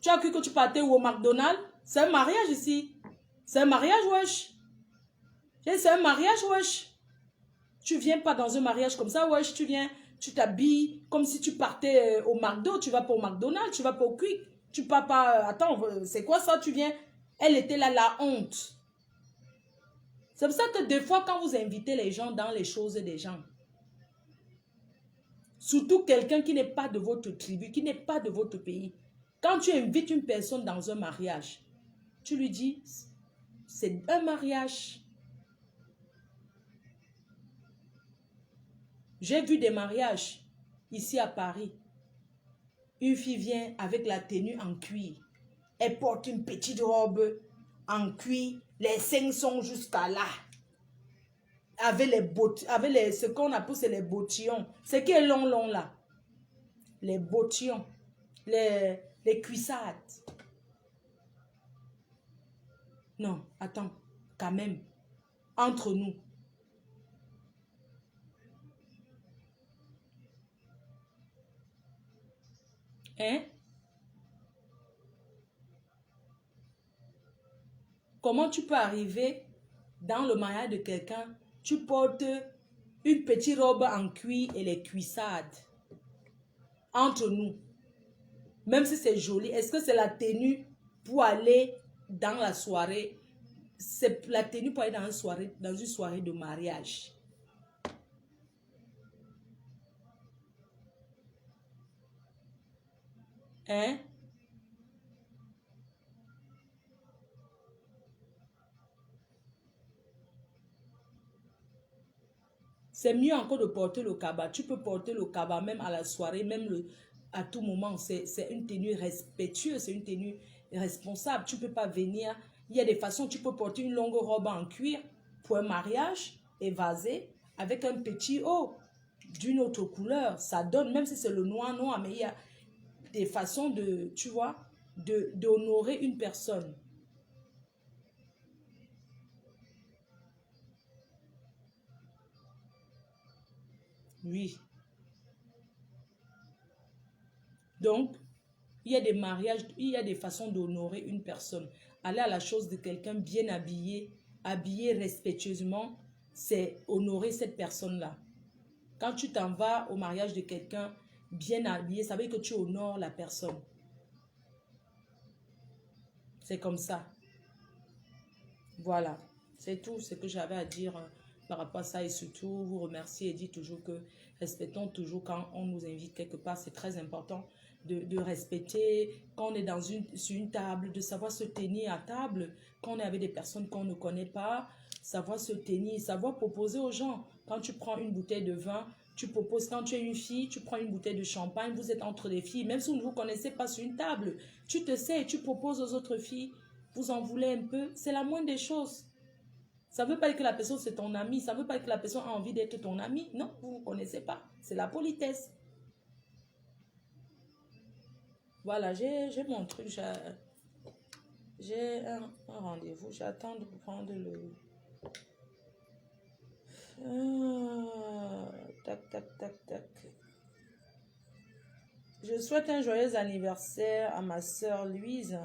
Tu as cru que tu partais au McDonald's? C'est un mariage ici. C'est un mariage, wesh. C'est un mariage, wesh. Tu viens pas dans un mariage comme ça, wesh. Tu viens, tu t'habilles comme si tu partais au McDo. Tu vas pas au McDonald's, tu vas pas au Quick. Tu pars pas... Attends, c'est quoi ça? Tu viens... Elle était là, la honte. C'est pour ça que des fois, quand vous invitez les gens dans les choses des gens, Surtout quelqu'un qui n'est pas de votre tribu, qui n'est pas de votre pays. Quand tu invites une personne dans un mariage, tu lui dis, c'est un mariage. J'ai vu des mariages ici à Paris. Une fille vient avec la tenue en cuir. Elle porte une petite robe en cuir. Les seins sont jusqu'à là. Avec ce qu'on appelle c'est les bottillons. Ce qui est long, long là. Les bottillons. Les cuissades. Non, attends. Quand même. Entre nous. Hein? Comment tu peux arriver dans le mariage de quelqu'un, tu portes une petite robe en cuir et les cuissades entre nous. Même si c'est joli, est-ce que c'est la tenue pour aller dans la soirée? C'est la tenue pour aller dans une soirée de mariage. Hein? C'est mieux encore de porter le kaba. Tu peux porter le kaba même à la soirée, même à tout moment. C'est une tenue respectueuse, c'est une tenue responsable. Tu ne peux pas venir. Il y a des façons, tu peux porter une longue robe en cuir pour un mariage, évasé, avec un petit haut d'une autre couleur. Ça donne, même si c'est le noir, noir, mais il y a des façons de, tu vois, d'honorer une personne. Oui. Donc, il y a des mariages, il y a des façons d'honorer une personne. Aller à la chose de quelqu'un bien habillé, habillé respectueusement, c'est honorer cette personne-là. Quand tu t'en vas au mariage de quelqu'un bien habillé, ça veut dire que tu honores la personne. C'est comme ça. Voilà. C'est tout ce que j'avais à dire par rapport à ça. Et surtout, vous remercier et dire toujours que respectons toujours quand on nous invite quelque part. C'est très important de respecter quand on est sur une table, de savoir se tenir à table. Quand on est avec des personnes qu'on ne connaît pas, savoir se tenir, savoir proposer aux gens. Quand tu prends une bouteille de vin, tu proposes, quand tu es une fille, tu prends une bouteille de champagne, vous êtes entre les filles, même si vous ne vous connaissez pas sur une table, tu te sais et tu proposes aux autres filles, vous en voulez un peu, c'est la moindre des choses. Ça ne veut pas dire que la personne c'est ton ami, ça ne veut pas dire que la personne a envie d'être ton ami, non, vous ne vous connaissez pas, c'est la politesse. Voilà, j'ai mon truc, j'ai un rendez-vous, j'attends de prendre le... tac, tac, tac, tac. Je souhaite un joyeux anniversaire à ma soeur Louise.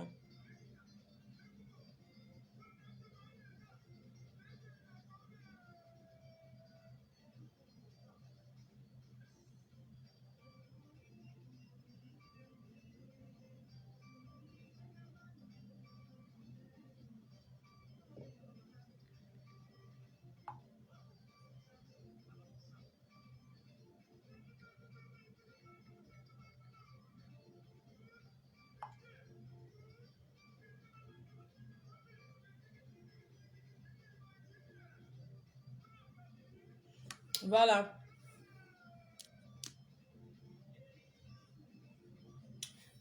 Voilà.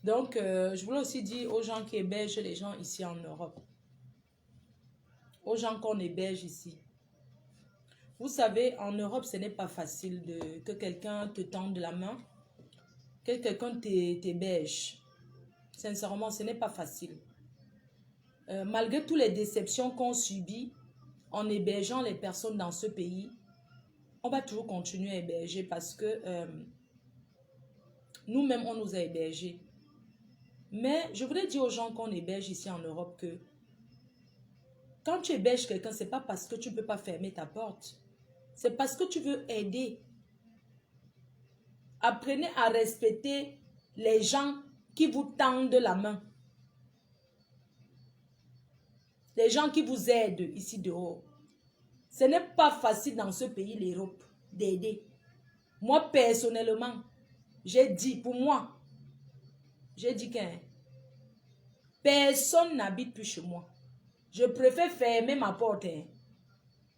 Donc, je voulais aussi dire aux gens qui hébergent les gens ici en Europe, aux gens qu'on héberge ici. Vous savez, en Europe, ce n'est pas facile que quelqu'un te tende la main, que quelqu'un t'héberge. Sincèrement, ce n'est pas facile. Malgré toutes les déceptions qu'on subit en hébergeant les personnes dans ce pays, on va toujours continuer à héberger parce que nous-mêmes, on nous a hébergés. Mais je voudrais dire aux gens qu'on héberge ici en Europe que quand tu héberges quelqu'un, ce n'est pas parce que tu ne peux pas fermer ta porte. C'est parce que tu veux aider. Apprenez à respecter les gens qui vous tendent la main. Les gens qui vous aident ici dehors. Ce n'est pas facile dans ce pays, l'Europe, d'aider. Moi, personnellement, j'ai dit, pour moi, j'ai dit que personne n'habite plus chez moi. Je préfère fermer ma porte. Hein.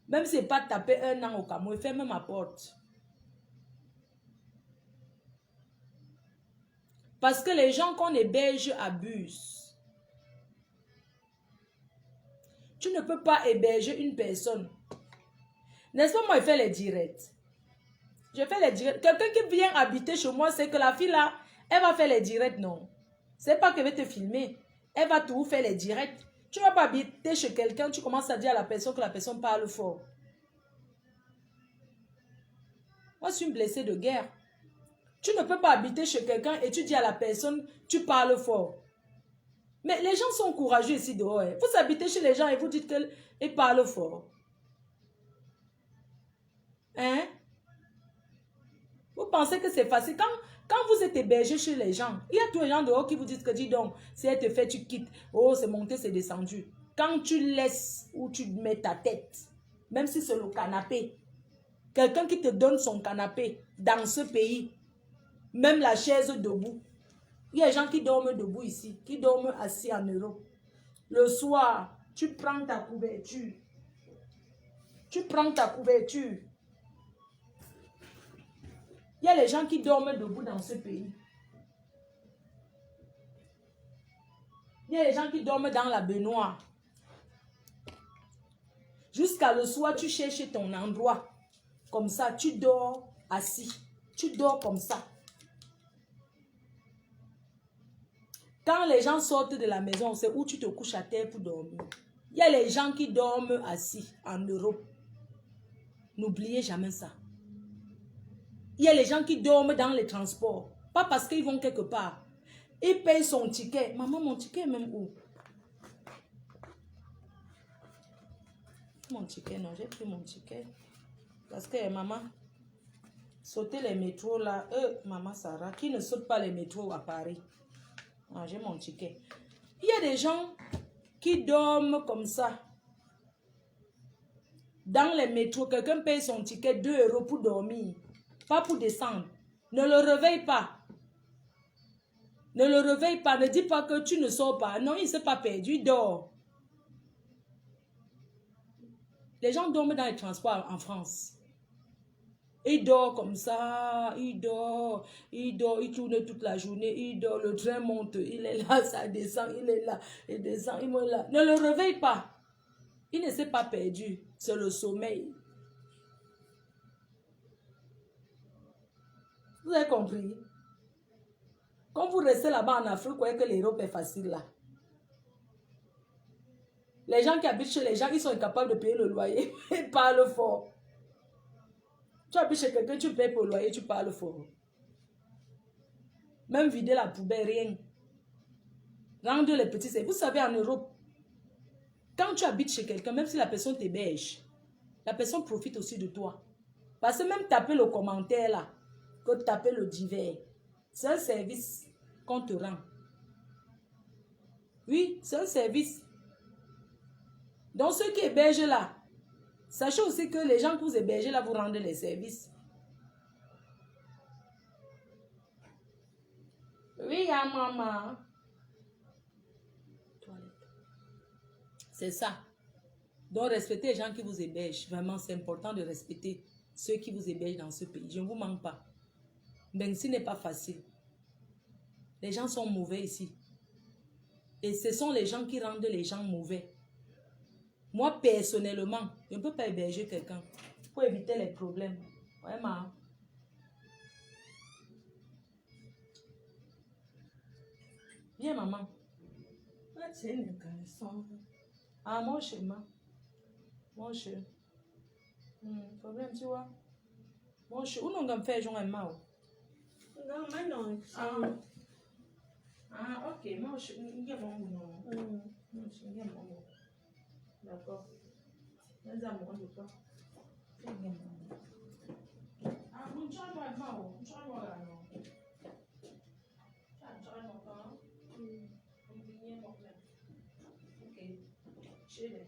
Même si ce n'est pas taper un an au Cameroun, fermer ma porte. Parce que les gens qu'on héberge abusent. Tu ne peux pas héberger une personne. N'est-ce pas, moi, je fais les directs. Je fais les directs. Quelqu'un qui vient habiter chez moi, c'est que la fille là, elle va faire les directs, non. C'est pas qu'elle va te filmer. Elle va tout faire les directs. Tu ne vas pas habiter chez quelqu'un, tu commences à dire à la personne que la personne parle fort. Moi, je suis une blessée de guerre. Tu ne peux pas habiter chez quelqu'un et tu dis à la personne, tu parles fort. Mais les gens sont courageux ici dehors. Hein. Vous habitez chez les gens et vous dites qu'ils parlent fort. Hein? Vous pensez que c'est facile. Quand vous êtes hébergé chez les gens, il y a tous les gens dehors qui vous disent que dis donc, si elle te fait, tu quittes. Oh, c'est monté, c'est descendu. Quand tu laisses ou tu mets ta tête, même si c'est le canapé, quelqu'un qui te donne son canapé dans ce pays, même la chaise debout. Il y a des gens qui dorment debout ici, qui dorment assis en Europe. Le soir, tu prends ta couverture. Tu prends ta couverture. Il y a les gens qui dorment debout dans ce pays. Il y a les gens qui dorment dans la baignoire. Jusqu'à le soir, tu cherches ton endroit. Comme ça, tu dors assis. Tu dors comme ça. Quand les gens sortent de la maison, c'est où tu te couches à terre pour dormir. Il y a les gens qui dorment assis en Europe. N'oubliez jamais ça. Il y a les gens qui dorment dans les transports. Pas parce qu'ils vont quelque part. Ils payent son ticket. Maman, mon ticket est même où? Mon ticket, non, j'ai pris mon ticket. Parce que maman, sauter les métros là, maman Sarah, qui ne saute pas les métros à Paris? Ah, j'ai mon ticket. Il y a des gens qui dorment comme ça. Dans les métros, quelqu'un paye son ticket 2 € pour dormir. Pas pour descendre. Ne le réveille pas. Ne le réveille pas. Ne dis pas que tu ne sors pas. Non, il ne s'est pas perdu. Il dort. Les gens dorment dans les transports en France. Il dort comme ça, il dort, il tourne toute la journée, il dort, le train monte, il est là, ça descend, il est là, il descend, il est là. Ne le réveille pas. Il ne s'est pas perdu, c'est le sommeil. Vous avez compris? Quand vous restez là-bas en Afrique, vous croyez que l'Europe est facile là. Les gens qui habitent chez les gens, ils sont incapables de payer le loyer. Ils parlent fort. Tu habites chez quelqu'un, tu payes pour le loyer, tu parles fort. Même vider la poubelle, rien. Rendre les petits services. Vous savez, en Europe, quand tu habites chez quelqu'un, même si la personne t'héberge, la personne profite aussi de toi. Parce que même taper le commentaire là, que taper le divers, c'est un service qu'on te rend. Oui, c'est un service. Donc ceux qui hébergent là, sachez aussi que les gens que vous hébergez là vous rendent les services. Oui, à maman. C'est ça. Donc respectez les gens qui vous hébergent. Vraiment, c'est important de respecter ceux qui vous hébergent dans ce pays. Je ne vous manque pas. Mais ce n'est pas facile. Les gens sont mauvais ici. Et ce sont les gens qui rendent les gens mauvais. Moi, personnellement, je ne peux pas héberger quelqu'un pour éviter les problèmes. Vraiment. Viens, maman. C'est une connaissance. Ah, mon chemin. Mon chemin. Problème, tu vois. Mon chemin. Où on fait jouer un mot? Non, mais non. Ah, ok. Mon chemin. Il y a mon nom. Mon chemin, il y a mon nom. D'accord. Les amours de toi. Ah, mon chat va être mort. Mon chat va être mort. Chat va être mort. Ok. Chérie.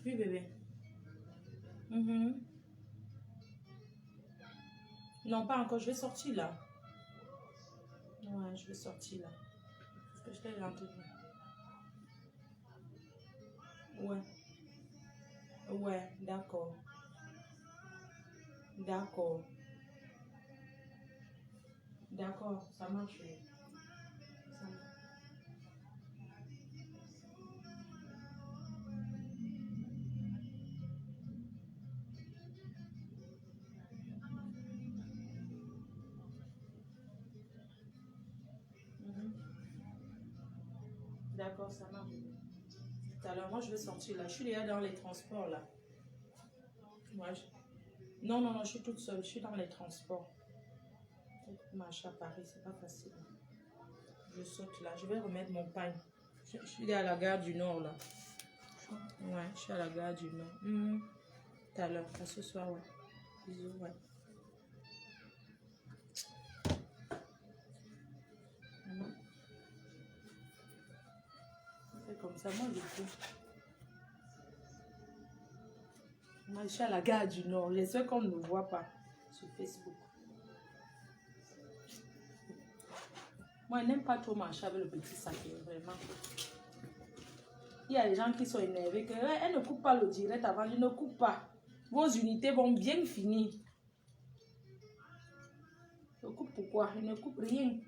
Oui, bébé. Mhm. Non, pas encore. Je vais sortir là. Ouais, je vais sortir là. Parce que je t'ai rentré. Ouais. Ouais, d'accord. D'accord. D'accord, ça marche. Ça marche. Mhm. D'accord, ça marche. Tout à l'heure, moi je vais sortir là. Je suis déjà dans les transports là. Moi, non, non, non, je suis toute seule. Je suis dans les transports. Marcher à Paris, c'est pas facile. Je saute là. Je vais remettre mon pain. Je suis à la gare du Nord là. Ouais, je suis à la gare du Nord. Tout à l'heure, à ce soir, ouais. Bisous, ouais. C'est comme ça, moi je trouve. Moi, je suis à la gare du Nord. J'espère qu'on ne me voit pas sur Facebook. Moi, je n'aime pas trop marcher avec le petit sac, vraiment. Il y a des gens qui sont énervés que elle ne coupe pas le direct avant. Je ne coupe pas. Vos unités vont bien finir. Je coupe pourquoi? Je ne coupe rien.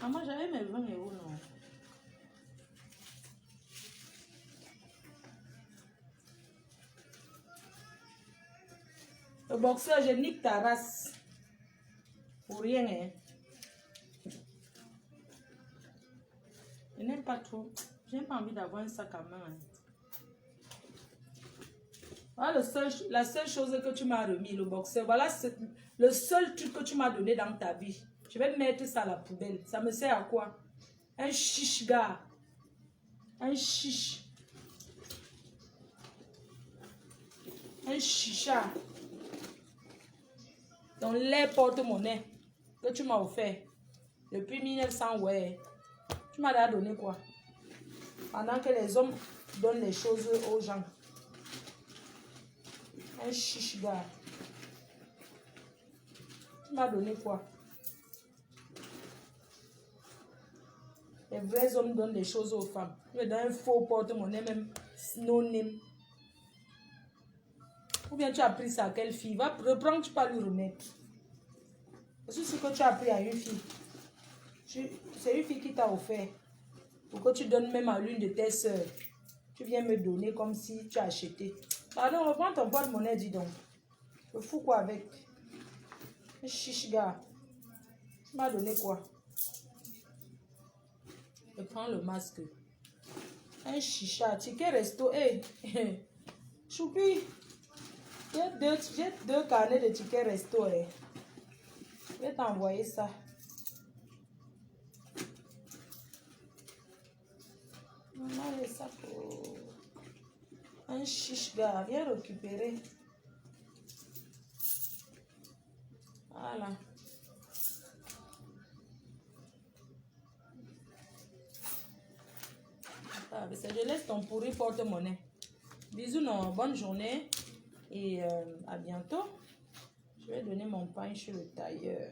Ah, moi, j'avais mes 20 euros, non. Le boxeur, je nique ta race. Pour rien, hein. Je n'aime pas trop. Je n'ai pas envie d'avoir un sac à main. Hein. Voilà la seule chose que tu m'as remis, le boxeur. Voilà le seul truc que tu m'as donné dans ta vie. Je vais mettre ça à la poubelle. Ça me sert à quoi? Un chiche, gars. Un chiche. Un chicha. Dans les porte-monnaie que tu m'as offert. Depuis 1900, ouais. Tu m'as donné quoi? Pendant que les hommes donnent les choses aux gens. Un chiche, gars. Tu m'as donné quoi? Les vrais hommes donnent les choses aux femmes. Tu me donnes un faux porte-monnaie, même non-name. Ou bien tu as pris ça à quelle fille? Va reprendre, tu peux lui remettre. C'est ce que tu as pris à une fille. C'est une fille qui t'a offert. Pour que tu donnes même à l'une de tes soeurs. Tu viens me donner comme si tu as acheté. Pardon, reprends ton porte-monnaie, dis donc. Je fous quoi avec? Un chiche, gars. Tu m'as donné quoi? Je prends le masque. Un chicha, ticket resto. Hey. Choupi. J'ai deux carnets de tickets resto. Eh. Je vais t'envoyer ça. Maman, les sacs. Un chiche, gars. Viens récupérer. Voilà. Je laisse ton pourri porte-monnaie. Bisous, non. Bonne journée. Et à bientôt. Je vais donner mon pain chez le tailleur.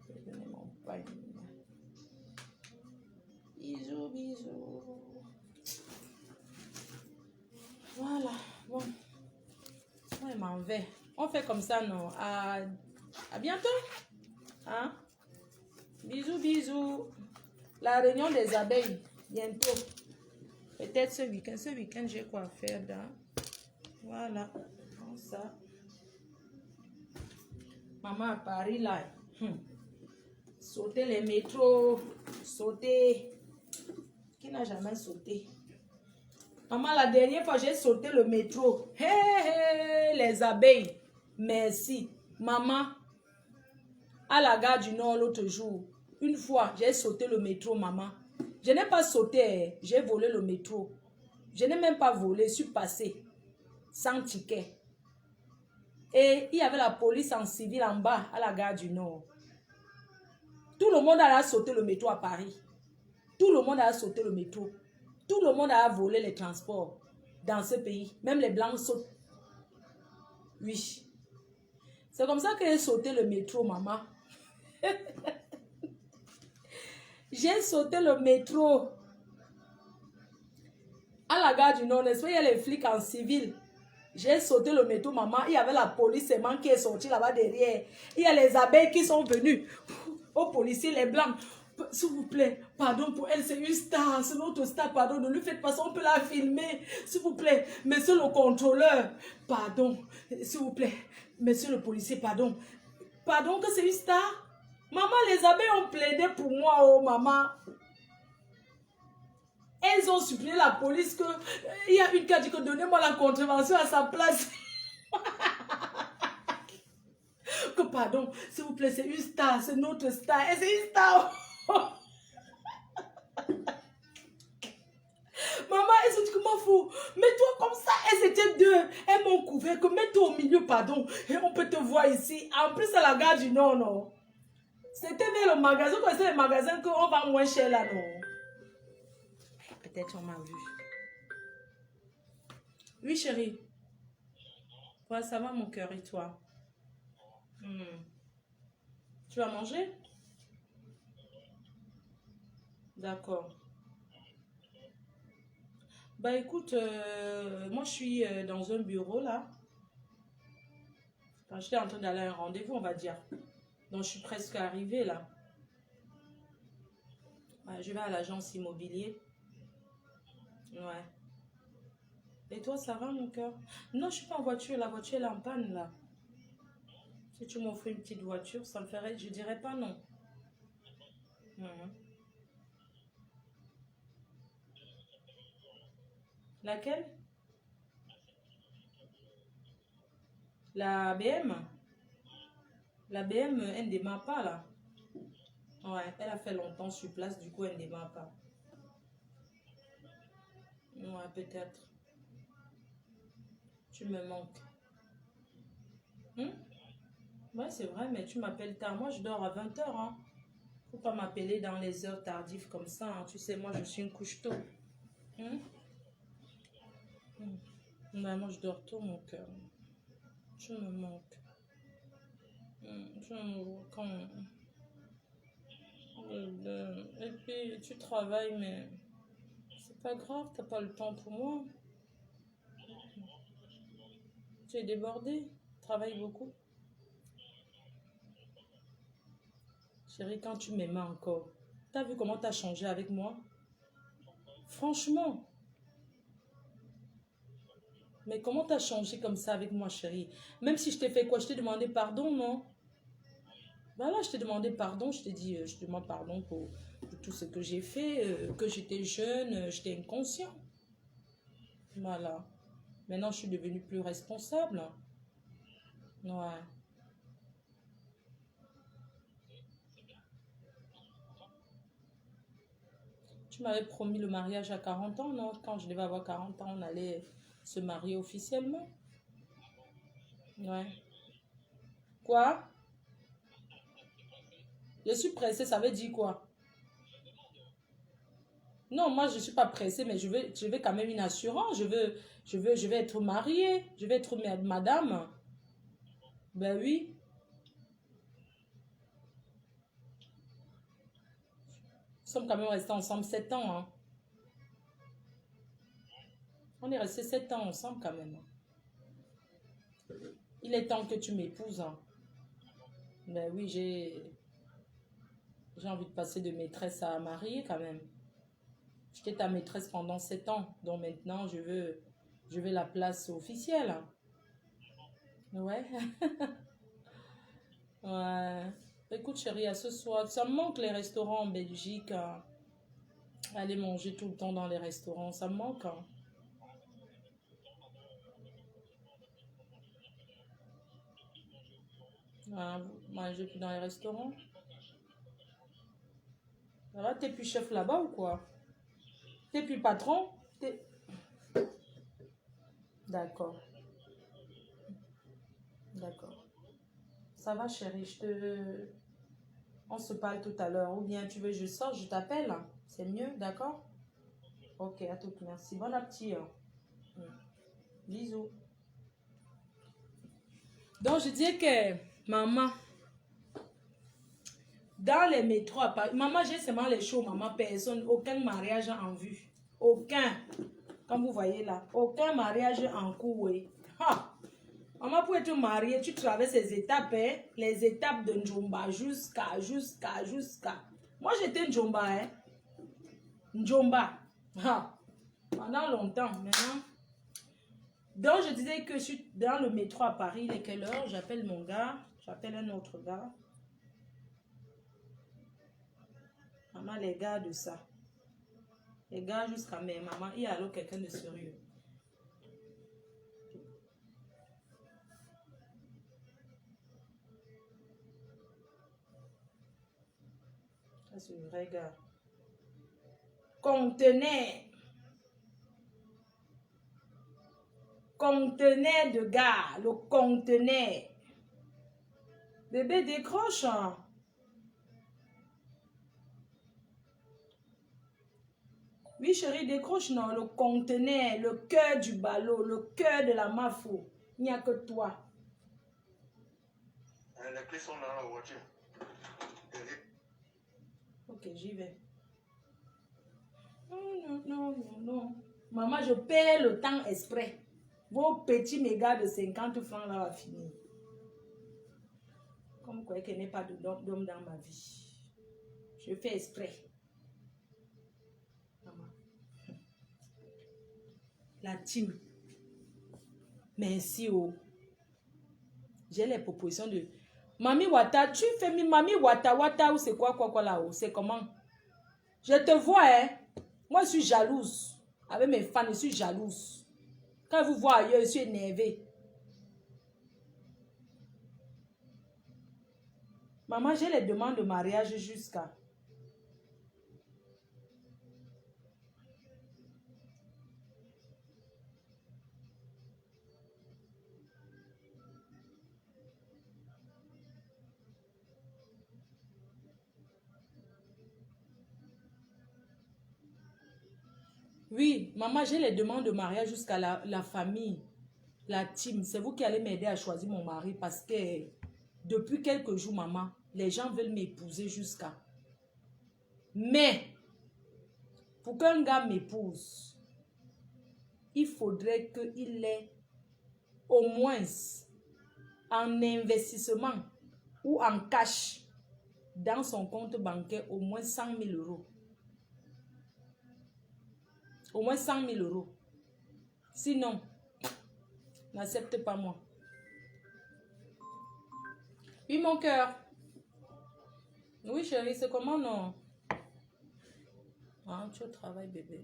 Je vais donner mon pain. Bisous, bisous. Voilà. Bon. Moi, je m'en vais. On fait comme ça, non? À bientôt. Hein? Bisous, bisous. La réunion des abeilles. Bientôt. Peut-être ce week-end. Ce week-end, j'ai quoi faire dans. Voilà. Comme ça. Maman à Paris, là. Sauter les métros. Sauter. Qui n'a jamais sauté? Maman, la dernière fois, j'ai sauté le métro. Hé, hé, les abeilles. Merci. Maman, à la gare du Nord l'autre jour, une fois, j'ai sauté le métro, maman. Je n'ai pas sauté, j'ai volé le métro. Je n'ai même pas volé, je suis passée sans ticket. Et il y avait la police en civil en bas à la gare du Nord. Tout le monde allait sauter le métro à Paris. Tout le monde allait sauter le métro. Tout le monde a volé les transports dans ce pays. Même les blancs sautent. Oui. C'est comme ça que j'ai sauté le métro, maman. J'ai sauté le métro. À la gare du Nord, n'est-ce pas, il y a les flics en civil. J'ai sauté le métro, maman. Il y avait la police seulement qui est sortie là-bas derrière. Il y a les abeilles qui sont venues. Aux policiers, les blancs. S'il vous plaît, pardon pour elle, c'est une star, c'est notre star, pardon, ne lui faites pas ça, on peut la filmer. S'il vous plaît, monsieur le contrôleur, pardon, s'il vous plaît, monsieur le policier, pardon. Pardon que c'est une star? Maman, les abeilles ont plaidé pour moi, oh maman. Elles ont supplié la police que il y a une qui a dit que donnez-moi la contravention à sa place. Que pardon, s'il vous plaît, c'est une star, c'est notre star. Et c'est une star. Maman, elles ont dit que m'en fous. Mets-toi comme ça. Elles étaient deux. Elles m'ont couvert. Que mets-toi au milieu, pardon. Et on peut te voir ici. En plus, à la gare du Nord, non. C'était vers le magasin. C'est le magasin qu'on va moins cher là, non. Peut-être on m'a vu. Oui, chérie. Ouais, ça va, mon cœur, et toi? Tu vas manger? D'accord. Bah écoute, moi je suis dans un bureau là. Enfin, j'étais en train d'aller à un rendez-vous, on va dire. Donc je suis presque arrivée là. Ouais, je vais à l'agence immobilier. Ouais. Et toi, ça va, mon cœur? Non, je suis pas en voiture. La voiture elle est en panne là. Si tu m'offres une petite voiture, ça me ferait. Je dirais pas non. Mhm. Laquelle? La BM? La BM, elle ne démarre pas là. Ouais, elle a fait longtemps sur place, du coup, elle ne démarre pas. Ouais, peut-être. Tu me manques. Hmm? Ouais, c'est vrai, mais tu m'appelles tard. Moi, je dors à 20h. Hein. Faut pas m'appeler dans les heures tardives comme ça. Hein. Tu sais, moi, je suis une couche tôt. Hmm? Ouais, moi, je dors tôt, mon cœur. Tu me manques. Tu me quand... Et puis, tu travailles, mais c'est pas grave, t'as pas le temps pour moi. Tu es débordé, travaille beaucoup. Chérie, quand tu m'aimais encore, t'as vu comment t'as changé avec moi? Franchement, mais comment t'as changé comme ça avec moi, chérie? Même si je t'ai fait quoi? Je t'ai demandé pardon, non? Voilà, je t'ai demandé pardon, je t'ai dit, je te demande pardon pour tout ce que j'ai fait, que j'étais jeune, j'étais inconscient. Voilà. Maintenant, je suis devenue plus responsable. Ouais. Tu m'avais promis le mariage à 40 ans, non? Quand je devais avoir 40 ans, on allait se marier officiellement. Ouais. Quoi? Je suis pressée, ça veut dire quoi? Non, moi, je ne suis pas pressée, mais je veux quand même une assurance. Je veux être mariée. Je veux être madame. Ben oui. Nous sommes quand même restés ensemble 7 ans. Hein. On est restés 7 ans ensemble quand même. Il est temps que tu m'épouses. Hein. Ben oui, j'ai envie de passer de maîtresse à mariée quand même. J'étais ta maîtresse pendant 7 ans. Donc maintenant, je veux la place officielle. Ouais. Ouais. Écoute, chérie, à ce soir, ça me manque les restaurants en Belgique. Hein. Aller manger tout le temps dans les restaurants, ça me manque. Hein. Ouais, manger plus dans les restaurants. Voilà, t'es plus chef là-bas ou quoi? T'es plus patron? D'accord, d'accord. Ça va, chérie, on se parle tout à l'heure. Ou bien tu veux que je sors, je t'appelle. C'est mieux, d'accord? Ok, à toutes, merci. Bon appétit. Hein. Bisous. Donc, je disais que, maman, dans les métros à Paris, maman, j'ai seulement les shows, maman, personne, aucun mariage en vue. Aucun. Comme vous voyez là, aucun mariage en cours, oui. Ha! Maman, pour être mariée, tu traverses les étapes, hein? Les étapes de Njomba jusqu'à. Moi, j'étais Njomba, hein? Njomba. Ha! Pendant longtemps, maintenant. Donc, je disais que je suis dans le métro à Paris. Il est quelle heure? J'appelle mon gars. J'appelle un autre gars. Maman, les gars de ça. Les gars jusqu'à mes mamans. Il y a alors quelqu'un de sérieux. Ça, c'est le vrai gars. Conteneur. Conteneur de gars. Le conteneur. Bébé décroche. Hein. Oui, chérie, décroche, non. Le conteneur, le cœur du ballot, le cœur de la mafo. Il n'y a que toi. Les clés sont dans la voiture. Ok, j'y vais. Non. Maman, je perds le temps exprès. Vos petits mégas de 50 francs là va finir. Comme quoi qu'il n'y ait pas d'homme dans ma vie. Je fais exprès. Maman. La team. Merci, oh. J'ai les propositions de... Mami Wata, tu fais Mami Wata ou c'est quoi là-haut? C'est comment? Je te vois, hein. Moi, je suis jalouse. Avec mes fans, je suis jalouse. Quand vous voyez ailleurs, je suis énervée. Maman, j'ai les demandes de mariage jusqu'à... Oui, maman, j'ai les demandes de mariage jusqu'à la famille, la team. C'est vous qui allez m'aider à choisir mon mari parce que depuis quelques jours, maman, les gens veulent m'épouser jusqu'à. Mais, pour qu'un gars m'épouse, il faudrait qu'il ait au moins en investissement ou en cash dans son compte bancaire au moins 100 000 euros. Au moins 100 000 euros. Sinon, n'accepte pas moi. Oui, mon cœur. Oui, chérie, c'est comment, non? Ah, tu es au travail, bébé.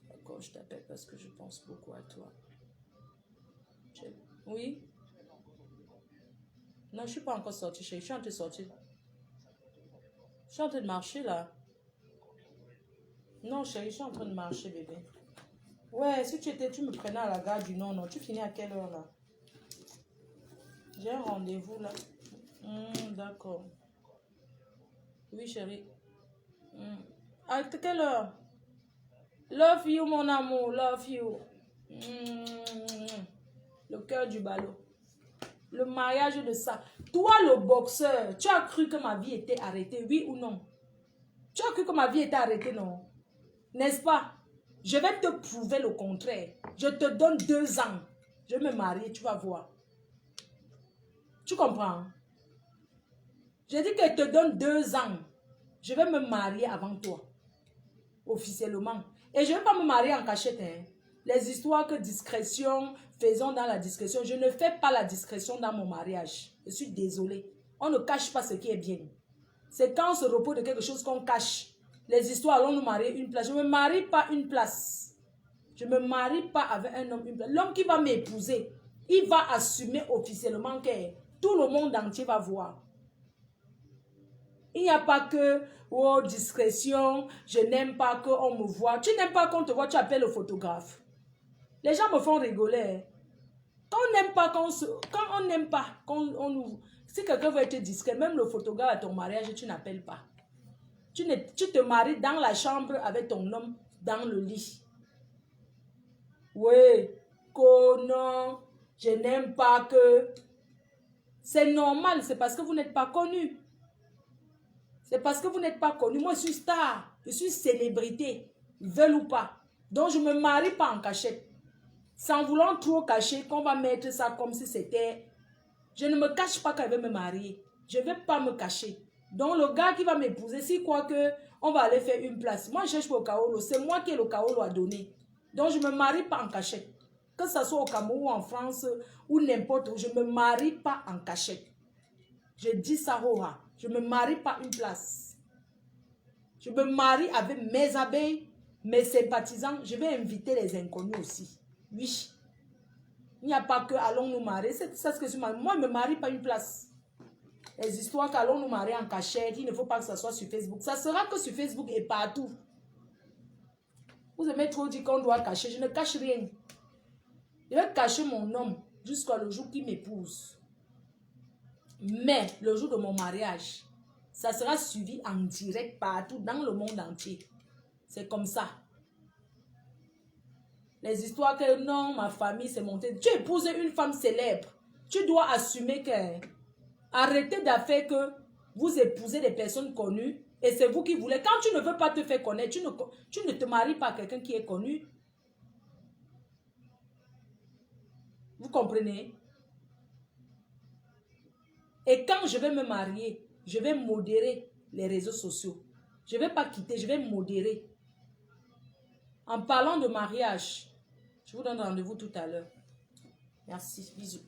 D'accord, je t'appelle parce que je pense beaucoup à toi. Oui? Non, je ne suis pas encore sortie, chérie. Je suis en train de sortir. Je suis en train de marcher, là. Non, chérie, je suis en train de marcher, bébé. Ouais, si tu me prenais à la gare du Nord, non, tu finis à quelle heure, là? J'ai un rendez-vous, là. D'accord. Oui, chérie. À quelle heure? Love you, mon amour, love you. Le cœur du ballot. Le mariage de ça. Toi, le boxeur, tu as cru que ma vie était arrêtée, oui ou non? Tu as cru que ma vie était arrêtée, non? N'est-ce pas? Je vais te prouver le contraire. Je te donne 2 ans. Je vais me marier, tu vas voir. Tu comprends? J'ai dit que je te donne 2 ans. Je vais me marier avant toi. Officiellement. Et je ne vais pas me marier en cachette. Hein. Les histoires que discrétion, faisons dans la discrétion. Je ne fais pas la discrétion dans mon mariage. Je suis désolée. On ne cache pas ce qui est bien. C'est quand on se repose de quelque chose qu'on cache. Les histoires, allons nous marier une place. Je ne me marie pas une place. Je ne me marie pas avec un homme une place. L'homme qui va m'épouser, il va assumer officiellement que tout le monde entier va voir. Il n'y a pas que, oh, discrétion, je n'aime pas qu'on me voit. Tu n'aimes pas qu'on te voit, tu appelles le photographe. Les gens me font rigoler. Hein. Quand on n'aime pas, quand on n'aime pas, qu'on nous... Si quelqu'un veut être discret, même le photographe à ton mariage, tu n'appelles pas. Tu te maries dans la chambre avec ton homme dans le lit. Oui, que non, je n'aime pas que... C'est normal, c'est parce que vous n'êtes pas connu. C'est parce que vous n'êtes pas connu. Moi, je suis star, je suis célébrité, veulent ou pas. Donc, je ne me marie pas en cachette. Sans vouloir trop cacher, qu'on va mettre ça comme si c'était... Je ne me cache pas qu'elle veut me marier. Je ne vais pas me cacher. Donc, le gars qui va m'épouser, s'il croit qu'on va aller faire une place, moi, je cherche pour le Kaolo. C'est moi qui ai le Kaolo à donner. Donc, je ne me marie pas en cachette. Que ce soit au Cameroun ou en France ou n'importe où, je ne me marie pas en cachette. Je dis ça, Hora. Je ne me marie pas une place. Je me marie avec mes abeilles, mes sympathisants. Je vais inviter les inconnus aussi. Oui. Il n'y a pas que allons nous marier. C'est ça ce que je marie. Moi, je ne me marie pas une place. Les histoires qu'allons nous marier en cachette, il ne faut pas que ça soit sur Facebook. Ça sera que sur Facebook et partout. Vous aimez trop dire qu'on doit cacher. Je ne cache rien. Je vais cacher mon homme jusqu'à le jour qu'il m'épouse. Mais le jour de mon mariage, ça sera suivi en direct partout dans le monde entier. C'est comme ça. Les histoires que non, ma famille s'est montée. Tu épouses une femme célèbre. Tu dois assumer que... Arrêtez d'affaire que vous épousez des personnes connues et c'est vous qui voulez. Quand tu ne veux pas te faire connaître, tu ne te maries pas à quelqu'un qui est connu. Vous comprenez? Et quand je vais me marier, je vais modérer les réseaux sociaux. Je ne vais pas quitter, je vais modérer. En parlant de mariage, je vous donne rendez-vous tout à l'heure. Merci, bisous.